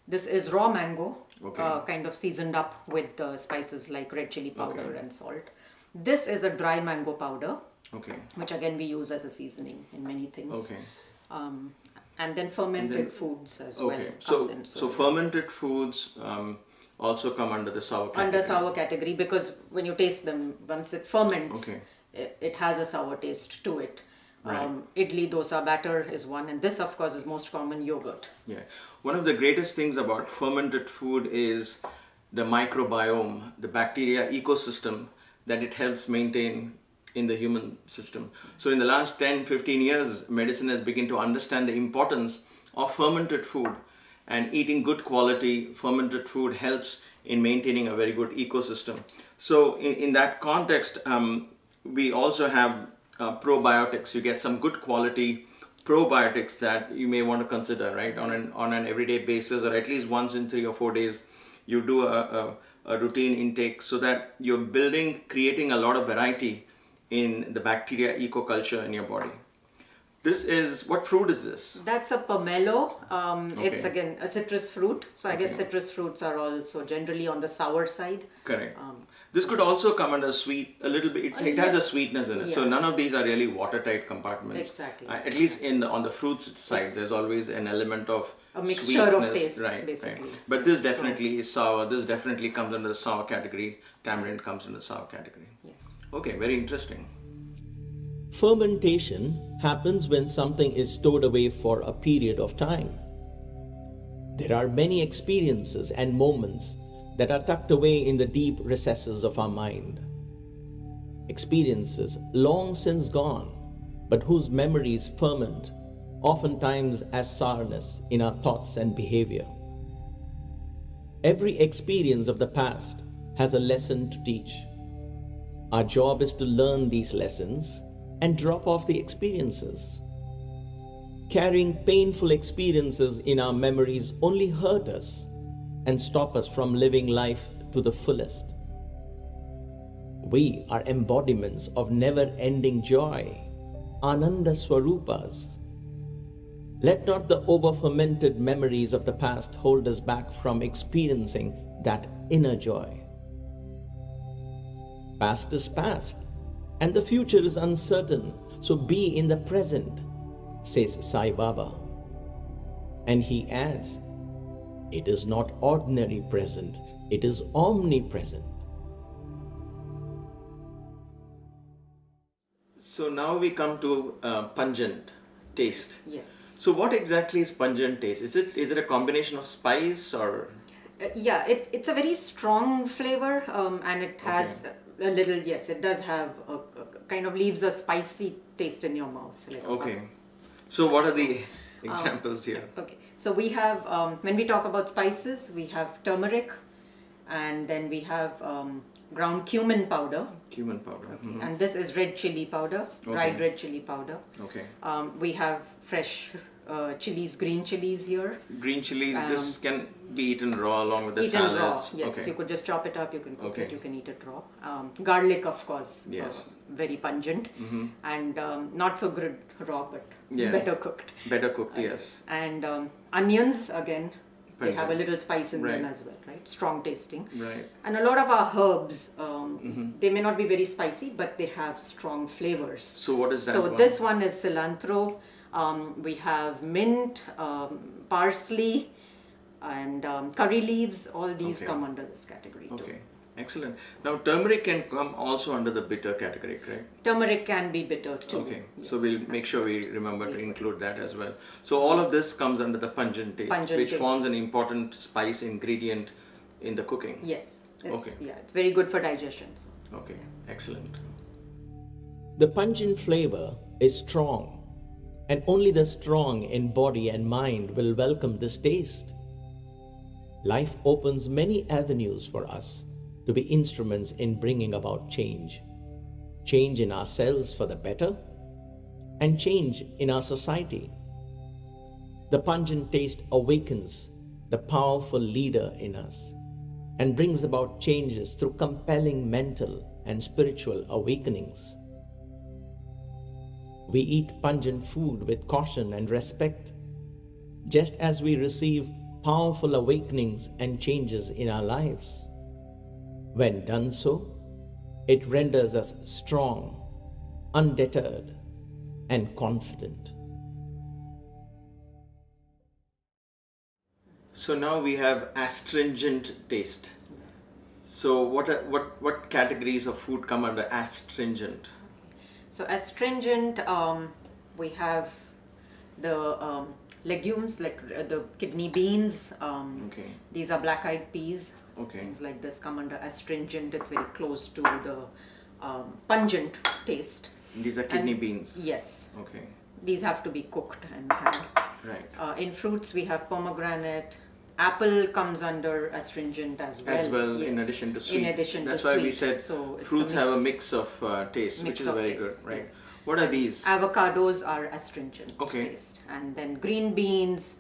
this is raw mango, Okay. kind of seasoned up with spices like red chili powder Okay. and salt. This is a dry mango powder, Okay. which again we use as a seasoning in many things. Okay. And then fermented foods as well Okay. comes So, in. so fermented foods also come under the sour category. Under sour category, because when you taste them, once it ferments, Okay. it has a sour taste to it. Right. Idli dosa batter is one, and this of course is most common, yogurt. Yeah. One of the greatest things about fermented food is the microbiome, the bacteria ecosystem that it helps maintain in the human system. So in the last 10, 15 years, medicine has begun to understand the importance of fermented food, and eating good quality fermented food helps in maintaining a very good ecosystem. So in that context, we also have probiotics. You get some good quality probiotics that you may want to consider, right, on an everyday basis, or at least once in 3 or 4 days you do a routine intake, so that you're creating a lot of variety in the bacteria ecoculture in your body. This is, what fruit is this? That's a pomelo. It's Okay. again a citrus fruit. So I guess Okay. citrus fruits are also generally on the sour side. Correct. This could also come under sweet, a little bit. It has a sweetness in it. So Yeah. none of these are really watertight compartments. Exactly. At least on the fruits side, there's always an element of A mixture of sweetness. tastes, Right, basically. right. But this definitely is sour. This definitely comes under the sour category. Tamarind comes under the sour category. Yes. Okay, very interesting. Fermentation happens when something is stored away for a period of time. There are many experiences and moments that are tucked away in the deep recesses of our mind. Experiences long since gone, but whose memories ferment, oftentimes as sourness in our thoughts and behavior. Every experience of the past has a lesson to teach. Our job is to learn these lessons and drop off the experiences. Carrying painful experiences in our memories only hurt us and stop us from living life to the fullest. We are embodiments of never-ending joy, Ananda Swarupas. Let not the over-fermented memories of the past hold us back from experiencing that inner joy. Past is past, and the future is uncertain, so be in the present, says Sai Baba. And he adds, it is not ordinary present, it is omnipresent. So now we come to pungent taste. Yes. So what exactly is pungent taste? Is it a combination of spice or? Yeah, it's a very strong flavor, and it has a little, yes, it does have a kind of leaves a spicy taste in your mouth. Like Okay. So what are the examples here? Okay, so we have, when we talk about spices, we have turmeric, and then we have ground cumin powder. Cumin powder. Mhm. And this is red chili powder, dried Okay. red chili powder. Okay. We have fresh chilies, green chilies here. Green chilies, this can be eaten raw along with the Eaten raw, salads. yes. Okay. You could just chop it up, you can cook Okay. it, you can eat it raw. Garlic, of course, Yes. very pungent. And not so good raw, but Yeah. better cooked. Better cooked, yes. And onions, again, They have a Pungent. little spice in them Right. as well, right? Strong tasting. Right. And a lot of our herbs, they may not be very spicy, but they have strong flavors. So what is that So one? this one is cilantro. We have mint, parsley, and curry leaves. All these Okay. come under this category too. Okay, excellent. Now turmeric can come also under the bitter category, correct? Turmeric can be bitter too. Okay, Yes. so we'll make sure we remember to include that as well. So all of this comes under the pungent taste, Pungent which taste. forms an important spice ingredient in the cooking. Yes. Okay. Yeah, it's very good for digestion. So. Okay, excellent. The pungent flavor is strong, and only the strong in body and mind will welcome this taste. Life opens many avenues for us to be instruments in bringing about change. Change in ourselves for the better, and change in our society. The pungent taste awakens the powerful leader in us and brings about changes through compelling mental and spiritual awakenings. We eat pungent food with caution and respect, just as we receive powerful awakenings and changes in our lives. When done so, it renders us strong, undeterred, and confident. So now we have astringent taste. So what categories of food come under astringent? So astringent, we have the legumes like the kidney beans. Okay. These are black-eyed peas. Okay. Things like this come under astringent. It's very close to the pungent taste. These are kidney And- beans. Yes. Okay. These have to be cooked and had. Right. In fruits, we have pomegranate. Apple comes under astringent as well. As well, Yes. in addition to sweet. In addition That's to why sweet. we said So it's fruits have a mix. mix of taste, Mix which is of very taste, good, right? yes. What are these? Avocados are astringent Okay. taste, and then green beans,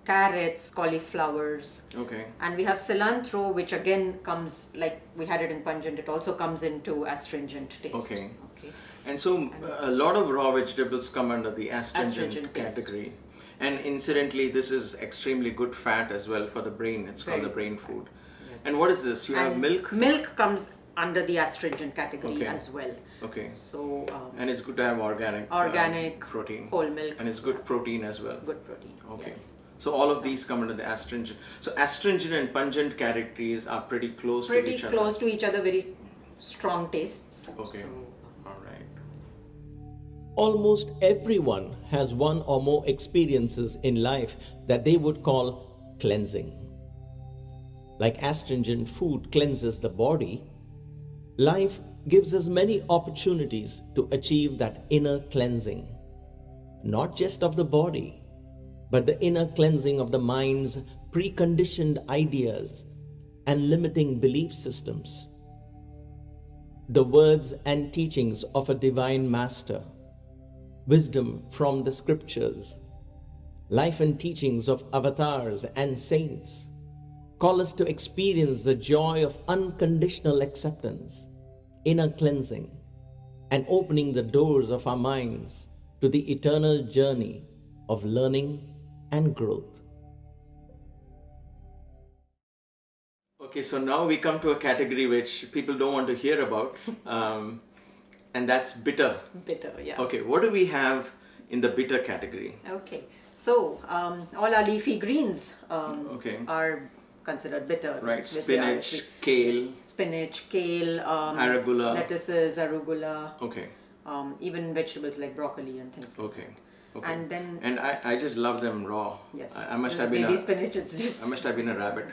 carrots, cauliflowers, Okay. and we have cilantro, which again comes, like we had it in pungent. It also comes into astringent taste. Okay. Okay. And so a lot of raw vegetables come under the astringent Astringent, yes. category. And incidentally, this is extremely good fat as well for the brain. It's called Very the brain good food. Yes. And what is this? You have And milk? Milk comes under the astringent category Okay. as well. Okay. So And it's good to have organic protein. whole milk, And it's good protein as well. good protein. Okay. Yes. So all of these come under the astringent. So astringent and pungent categories are pretty close to Pretty each other. close to each other, very strong tastes. Okay. So, All right. Almost everyone has one or more experiences in life that they would call cleansing. Like astringent food cleanses the body, life gives us many opportunities to achieve that inner cleansing, not just of the body, but the inner cleansing of the mind's preconditioned ideas and limiting belief systems. The words and teachings of a divine master, wisdom from the scriptures, life and teachings of avatars and saints call us to experience the joy of unconditional acceptance, inner cleansing, and opening the doors of our minds to the eternal journey of learning and growth. Okay, so now we come to a category which people don't want to hear about, and that's bitter. bitter, yeah. Okay, what do we have in the bitter category? Okay. So all our leafy greens Okay. are considered bitter. Right, with the spinach, RP. kale. Spinach, kale, Arugula. lettuces, arugula, Okay, even vegetables like broccoli and things. okay, okay. And then And I just love them raw. yes, I must this have been baby a, spinach. It's just I must have been a rabbit.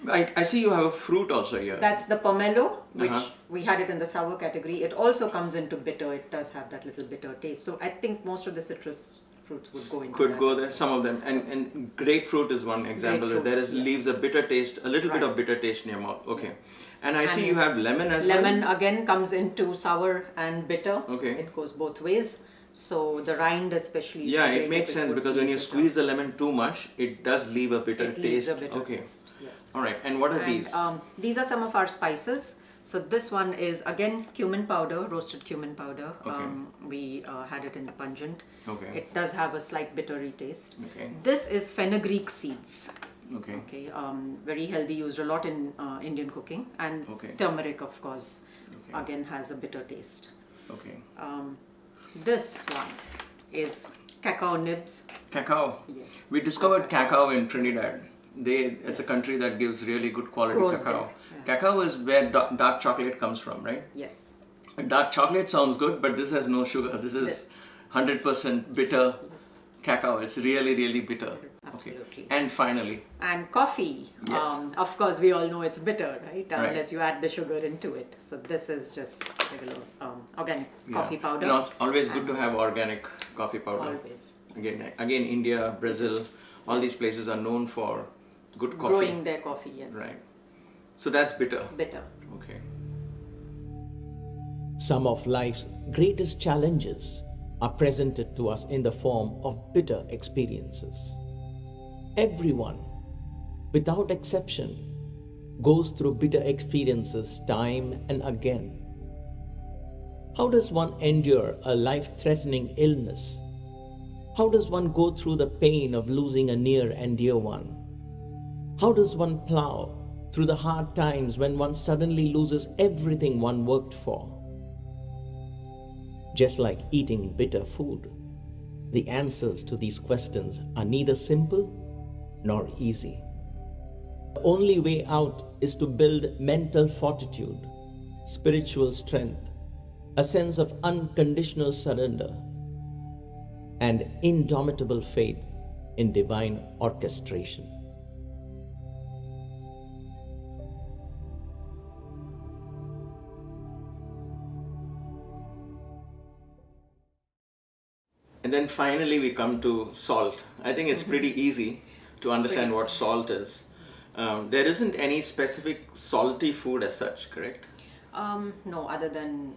I see you have a fruit also here. that's the pomelo, which Uh-huh. we had it in the sour category. It also comes into bitter. It does have that little bitter taste. So I think most of the citrus fruits would go into Could that go as there, well. some of them. And grapefruit is one example. Grapefruit, There is yes. leaves a bitter taste, a little bit Right. of bitter taste in your mouth. Okay. And I see And you have lemon as Lemon well. again comes into sour and bitter. Okay. It goes both ways. So the rind especially. Yeah, the it grape makes it sense would because be when you bitter. squeeze the lemon too much, it does leave a bitter It taste. leaves a bitter Okay. taste. Yes. All right. And what are And these? these are some of our spices. So this one is again cumin powder, roasted cumin powder. Okay. We had it in the pungent. Okay. It does have a slight bittery taste. Okay. This is fenugreek seeds. Okay. Okay. Very healthy, used a lot in Indian cooking, and Okay. turmeric, of course, Okay. again has a bitter taste. Okay. This one is cacao nibs. Cacao. Yes. We discovered cacao in Trinidad. It's a country that gives really good quality Grows cacao. there, yeah. Cacao is where dark chocolate comes from, right? Yes. Dark chocolate sounds good, but this has no sugar. This is 100% bitter cacao. It's really, really bitter. Absolutely. Okay. And finally, And coffee. Yes. Of course, we all know it's bitter, right? Right. Unless you add the sugar into it. So this is just regular organic coffee powder. You know, it's always good to have organic coffee powder. Always. Again, India, Brazil, all these places are known for good coffee. Growing their coffee, yes. Right. So that's bitter. Bitter. Okay. Some of life's greatest challenges are presented to us in the form of bitter experiences. Everyone, without exception, goes through bitter experiences time and again. How does one endure a life-threatening illness? How does one go through the pain of losing a near and dear one? How does one plow through the hard times when one suddenly loses everything one worked for? Just like eating bitter food, the answers to these questions are neither simple nor easy. The only way out is to build mental fortitude, spiritual strength, a sense of unconditional surrender, and indomitable faith in divine orchestration. And then finally we come to salt. I think it's pretty easy to understand what salt is. There isn't any specific salty food as such, correct? No, other than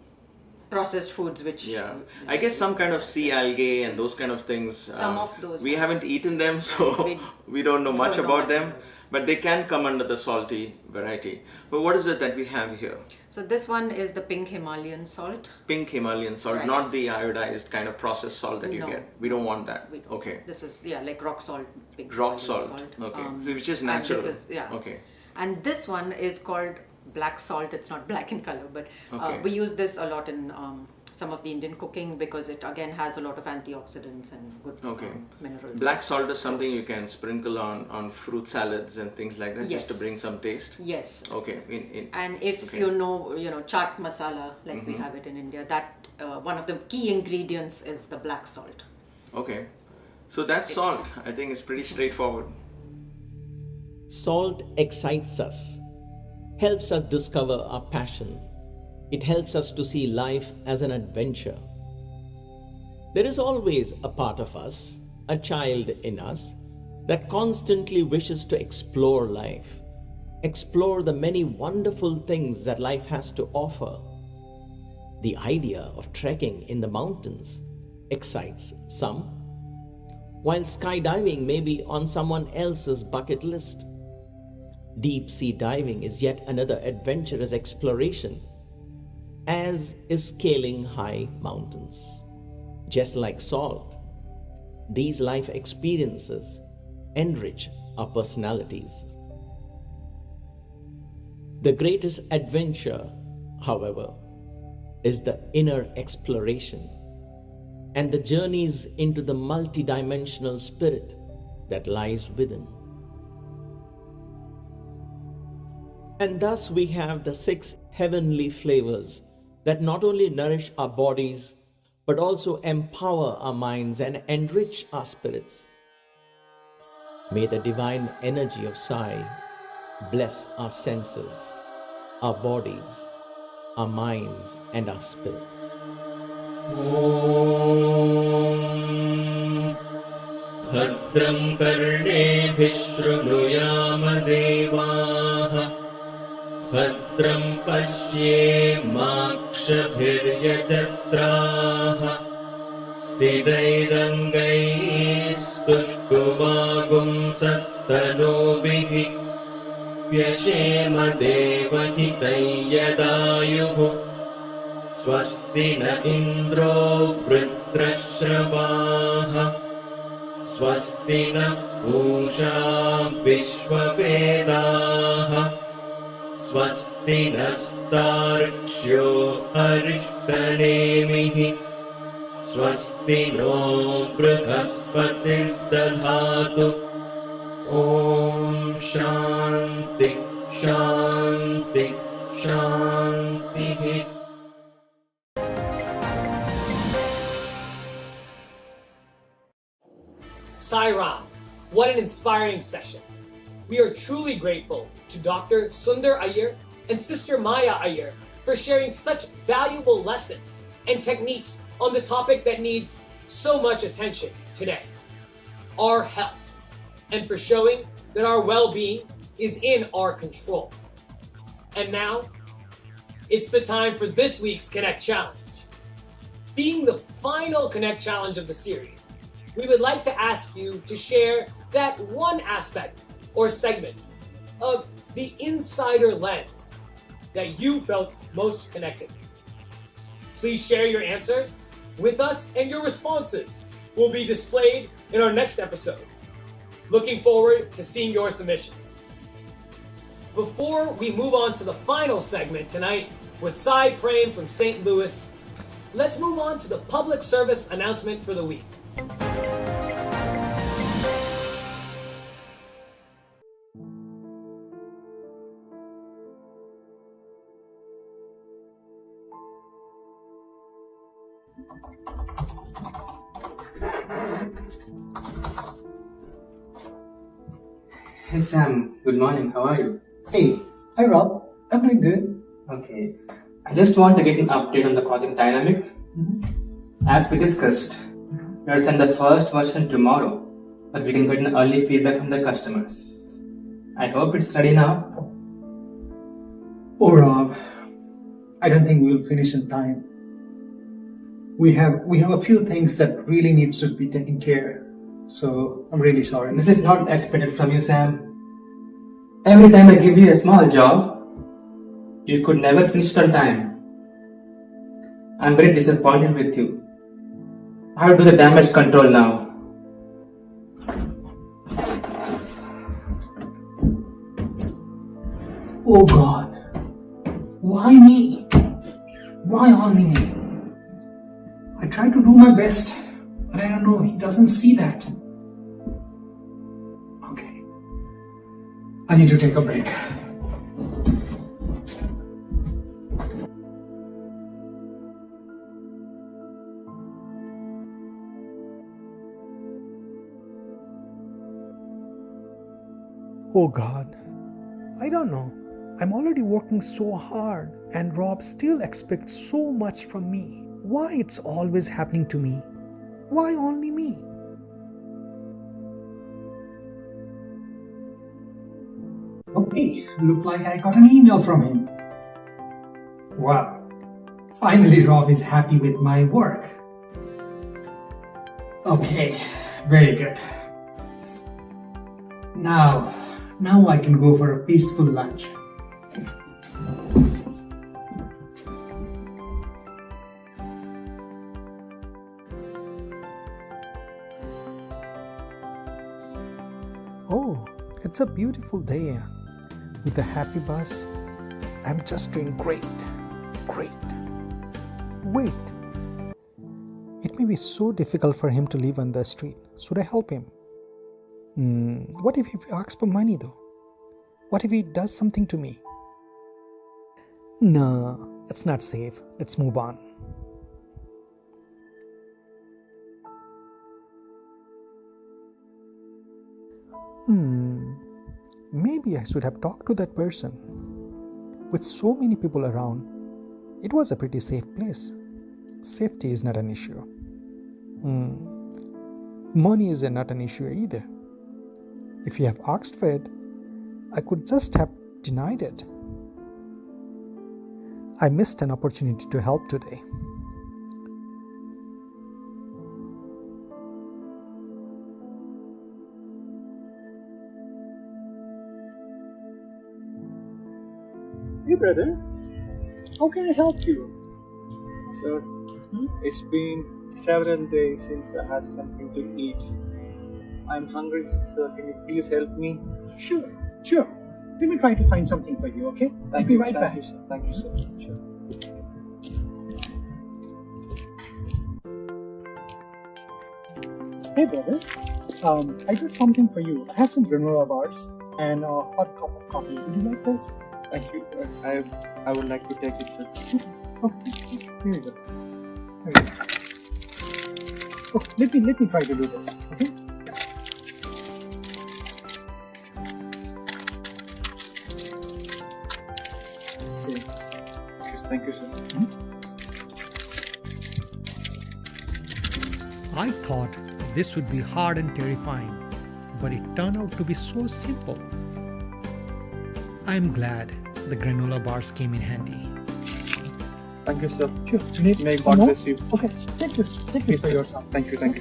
processed foods, which Yeah, I guess some kind of sea algae and those kind of things. Some of those We are. haven't eaten them, so we don't know much don't know about much them. But they can come under the salty variety. But what is it that we have here? So this one is the pink Himalayan salt. Pink Himalayan salt, Right. not the iodized kind of processed salt that you No. get. We don't want that. We don't. Okay. This is like rock salt, pink Rock Himalayan salt. Okay. So which is and natural. This is, Okay. And this one is called black salt. It's not black in color, but Okay. we use this a lot in some of the Indian cooking because it again has a lot of antioxidants and good Okay. minerals. Black salt is something you can sprinkle on fruit salads and things like that, just to Yes. bring some taste. Yes. Okay. And if Okay. you know chaat masala like we have it in India, that one of the key ingredients is the black salt. Okay. So that's salt. I think it's pretty straightforward. Salt excites us, helps us discover our passion. It helps us to see life as an adventure. There is always a part of us, a child in us, that constantly wishes to explore life, explore the many wonderful things that life has to offer. The idea of trekking in the mountains excites some, while skydiving may be on someone else's bucket list. Deep sea diving is yet another adventurous exploration, as is scaling high mountains. Just like salt, these life experiences enrich our personalities. The greatest adventure, however, is the inner exploration and the journeys into the multidimensional spirit that lies within. And thus we have the 6 heavenly flavors that not only nourish our bodies, but also empower our minds and enrich our spirits. May the divine energy of Sai bless our senses, our bodies, our minds, and our spirit. भद्रं कर्णेभिः शृणुयाम देवाः भद्रं पश्येमाक्षभिर्यजत्राः स्थिरैरङ्गैः, स्तुष्टुवागुंसस्तनूभिः व्यशेम देवहितं यदायुः स्वस्ति न इन्द्रो वृत्रश्रवाः स्वस्ति नः पूषा विश्ववेदाः स्वस्ति नस्तार्क्ष्यो अरिष्टनेमिः स्वस्ति नो बृहस्पतिर्दधातु ॐ शान्ति शान्ति शान्तिः Sairam, what an inspiring session. We are truly grateful to Dr. Sundar Iyer and Sister Maya Iyer for sharing such valuable lessons and techniques on the topic that needs so much attention today, our health, and for showing that our well-being is in our control. And now, it's the time for this week's Connect Challenge. Being the final Connect Challenge of the series, we would like to ask you to share that one aspect or segment of the InSaider lens that you felt most connected. Please share your answers with us, and your responses will be displayed in our next episode. Looking forward to seeing your submissions. Before we move on to the final segment tonight with Sai Prem from St. Louis, let's move on to the public service announcement for the week. Hey Sam, good morning. How are you? Hey, hi Rob. I'm doing good. Okay. I just want to get an update on the project dynamic. As we discussed, we are send the first version tomorrow, but we can get an early feedback from the customers. I hope it's ready now. Oh Rob, I don't think we'll finish in time. We have a few things that really needs to be taken care. So I'm really sorry. This is not expected from you, Sam. Every time I give you a small job, you could never finish it on time. I'm very disappointed with you. How to do the damage control now? Oh God, why me? Why only me? I try to do my best, but I don't know, he doesn't see that. Okay, I need to take a break. Oh God, I don't know. I'm already working so hard and Rob still expects so much from me. Why it's always happening to me? Why only me? Okay, look like I got an email from him. Wow, finally Rob is happy with my work. Okay, very good. Now I can go for a peaceful lunch. Oh, it's a beautiful day with a happy bus. I'm just doing great. Wait, it may be so difficult for him to live on the street. Should I help him? What if he asks for money though? What if he does something to me? No, it's not safe. Let's move on. Maybe I should have talked to that person. With so many people around, it was a pretty safe place. Safety is not an issue. Money is not an issue either. If you have asked for it, I could just have denied it. I missed an opportunity to help today. Hey brother, how can I help you? Sir, it's been several days since I had something to eat. I'm hungry, sir. Can you please help me? Sure. Let me try to find something for you, okay? I'll be right back. Thank you, sir. Sure. Hey brother, I got something for you. I have some granola bars and a hot cup of coffee. Would you like this? Thank you. I would like to take it, sir. Okay, here you go. Oh, let me try to do this, okay? Okay. Thank you, sir. I thought this would be hard and terrifying, but it turned out to be so simple. I am glad the granola bars came in handy. Thank you, sir. Sure. You need May some God more? bless you. Okay, take this for yourself. Thank you, sir.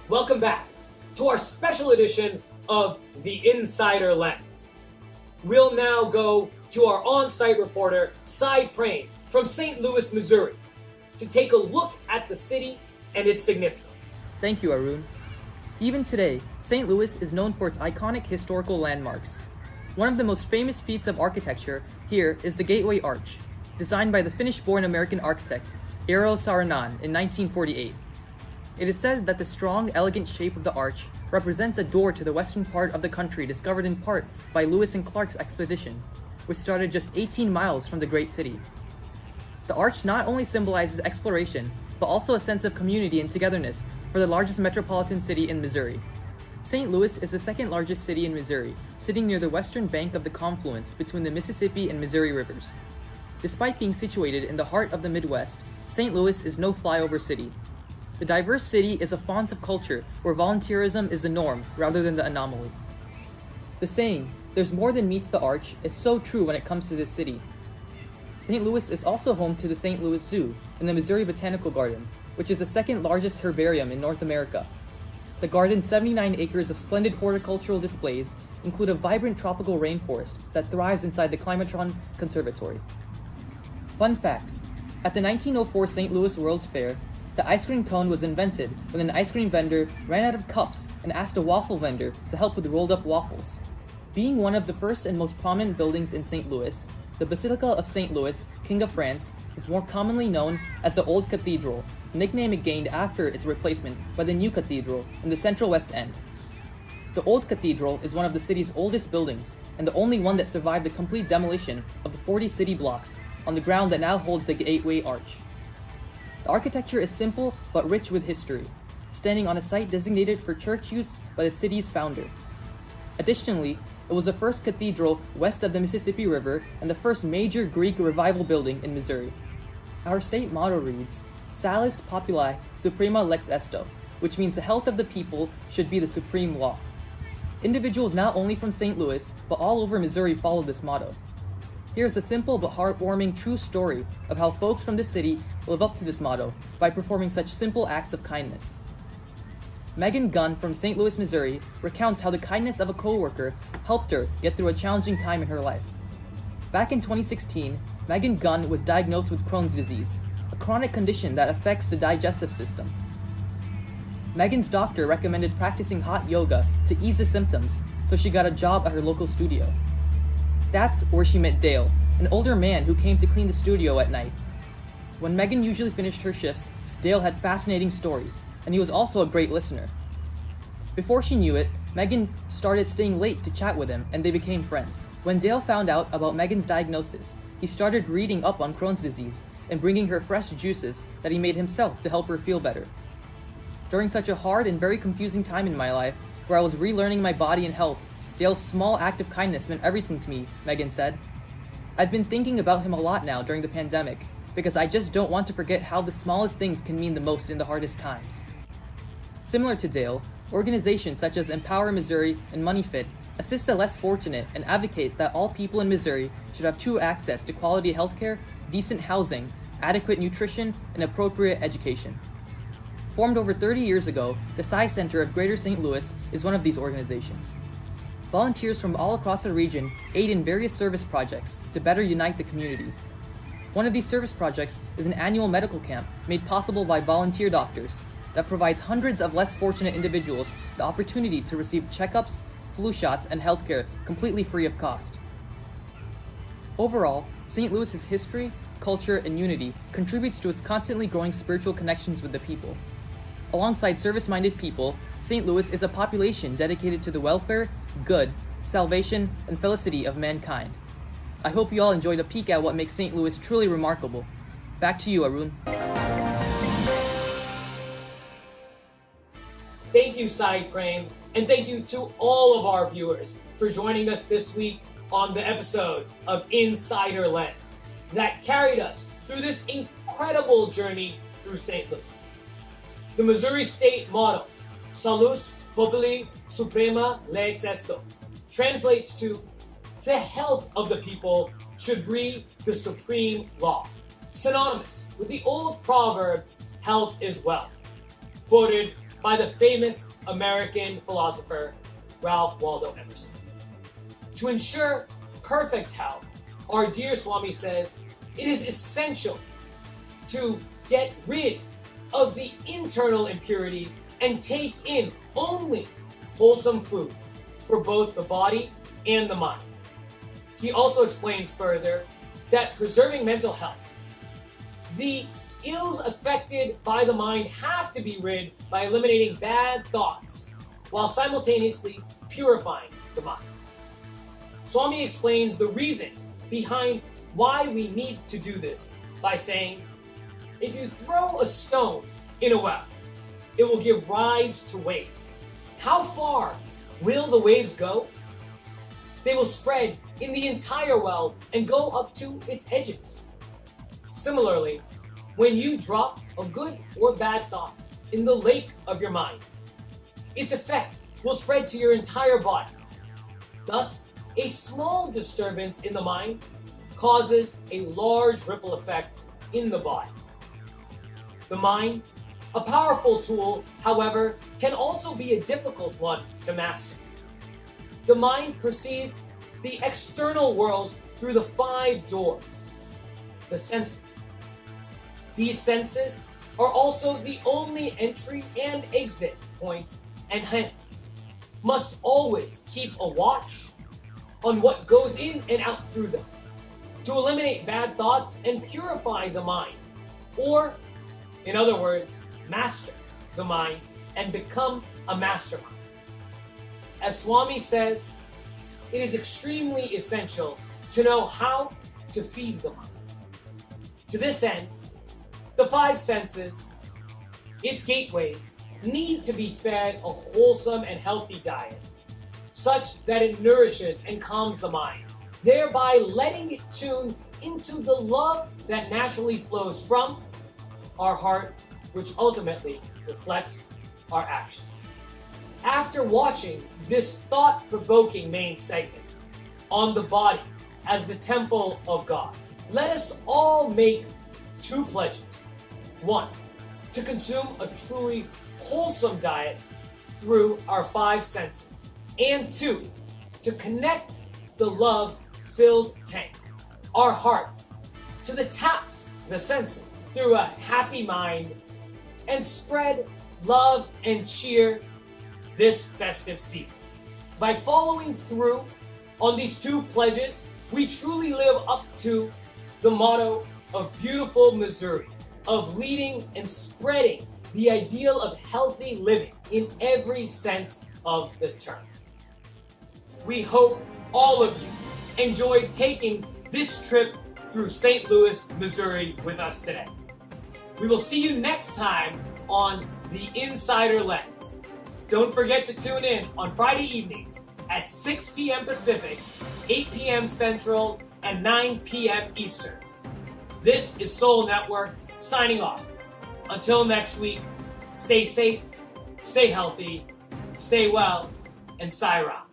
Welcome back to our special edition of the InSaider Lens. We'll now go to our on-site reporter, Cy Prane, from St. Louis, Missouri, to take a look at the city and its significance. Thank you, Arun. Even today, St. Louis is known for its iconic historical landmarks. One of the most famous feats of architecture here is the Gateway Arch, designed by the Finnish-born American architect Eero Saarinen in 1948. It is said that the strong, elegant shape of the arch represents a door to the western part of the country discovered in part by Lewis and Clark's expedition, which started just 18 miles from the great city. The arch not only symbolizes exploration, but also a sense of community and togetherness for the largest metropolitan city in Missouri. St. Louis is the second largest city in Missouri, sitting near the western bank of the confluence between the Mississippi and Missouri rivers. Despite being situated in the heart of the Midwest, St. Louis is no flyover city. The diverse city is a font of culture where volunteerism is the norm rather than the anomaly. The saying, "There's more than meets the arch," is so true when it comes to this city. St. Louis is also home to the St. Louis Zoo and the Missouri Botanical Garden, which is the second largest herbarium in North America. The garden's 79 acres of splendid horticultural displays include a vibrant tropical rainforest that thrives inside the Climatron Conservatory. Fun fact, at the 1904 St. Louis World's Fair, the ice cream cone was invented when an ice cream vendor ran out of cups and asked a waffle vendor to help with rolled up waffles. Being one of the first and most prominent buildings in St. Louis, the Basilica of St. Louis, King of France, is more commonly known as the Old Cathedral, a nickname it gained after its replacement by the New Cathedral in the Central West End. The Old Cathedral is one of the city's oldest buildings, and the only one that survived the complete demolition of the 40 city blocks on the ground that now holds the Gateway Arch. The architecture is simple but rich with history, standing on a site designated for church use by the city's founder. Additionally, it was the first cathedral west of the Mississippi River and the first major Greek revival building in Missouri. Our state motto reads, Salus Populi Suprema Lex Esto, which means the health of the people should be the supreme law. Individuals not only from St. Louis, but all over Missouri follow this motto. Here's a simple but heartwarming true story of how folks from the city live up to this motto by performing such simple acts of kindness. Megan Gunn from St. Louis, Missouri recounts how the kindness of a coworker helped her get through a challenging time in her life. Back in 2016, Megan Gunn was diagnosed with Crohn's disease, a chronic condition that affects the digestive system. Megan's doctor recommended practicing hot yoga to ease the symptoms, so she got a job at her local studio. That's where she met Dale, an older man who came to clean the studio at night. When Megan usually finished her shifts, Dale had fascinating stories, and he was also a great listener. Before she knew it, Megan started staying late to chat with him, and they became friends. When Dale found out about Megan's diagnosis, he started reading up on Crohn's disease and bringing her fresh juices that he made himself to help her feel better. During such a hard and very confusing time in my life, where I was relearning my body and health, Dale's small act of kindness meant everything to me, Megan said. I've been thinking about him a lot now during the pandemic, because I just don't want to forget how the smallest things can mean the most in the hardest times. Similar to Dale, organizations such as Empower Missouri and MoneyFit assist the less fortunate and advocate that all people in Missouri should have true access to quality healthcare, decent housing, adequate nutrition, and appropriate education. Formed over 30 years ago, the Psi Center of Greater St. Louis is one of these organizations. Volunteers from all across the region aid in various service projects to better unite the community. One of these service projects is an annual medical camp made possible by volunteer doctors that provides hundreds of less fortunate individuals the opportunity to receive checkups, flu shots, and healthcare completely free of cost. Overall, St. Louis's history, culture, and unity contributes to its constantly growing spiritual connections with the people. Alongside service-minded people, St. Louis is a population dedicated to the welfare, good, salvation, and felicity of mankind. I hope you all enjoyed a peek at what makes St. Louis truly remarkable. Back to you, Arun. Thank you, Sai Prem, and thank you to all of our viewers for joining us this week on the episode of InSaider Lens that carried us through this incredible journey through St. Louis. The Missouri state motto, Salus Populi Suprema Lex Esto, translates to, the health of the people should be the supreme law, synonymous with the old proverb, health is wealth, quoted by the famous American philosopher Ralph Waldo Emerson. To ensure perfect health, our dear Swami says it is essential to get rid of the internal impurities and take in only wholesome food for both the body and the mind. He also explains further that preserving mental health, the ills affected by the mind have to be rid by eliminating bad thoughts while simultaneously purifying the mind. Swami explains the reason behind why we need to do this by saying, if you throw a stone in a well, it will give rise to waves. How far will the waves go? They will spread in the entire well and go up to its edges. Similarly, when you drop a good or bad thought in the lake of your mind, its effect will spread to your entire body. Thus, a small disturbance in the mind causes a large ripple effect in the body. The mind, a powerful tool, however, can also be a difficult one to master. The mind perceives the external world through the 5 doors, the senses. These senses are also the only entry and exit points, and hence must always keep a watch on what goes in and out through them to eliminate bad thoughts and purify the mind, or, in other words, master the mind and become a mastermind. As Swami says, it is extremely essential to know how to feed the mind. To this end, the 5 senses, its gateways, need to be fed a wholesome and healthy diet, such that it nourishes and calms the mind, thereby letting it tune into the love that naturally flows from our heart, which ultimately reflects our actions. After watching this thought-provoking main segment on the body as the temple of God, let us all make 2 pledges. 1, to consume a truly wholesome diet through our 5 senses. And 2, to connect the love-filled tank, our heart, to the taps, the senses, through a happy mind, and spread love and cheer this festive season. By following through on these two pledges, we truly live up to the motto of beautiful Missouri, of leading and spreading the ideal of healthy living in every sense of the term. We hope all of you enjoyed taking this trip through St. Louis, Missouri with us today. We will see you next time on the InSaider Lens. Don't forget to tune in on Friday evenings at 6 p.m. Pacific, 8 p.m. Central, and 9 p.m. Eastern. This is Soul Network signing off. Until next week, stay safe, stay healthy, stay well, and Sai Ra.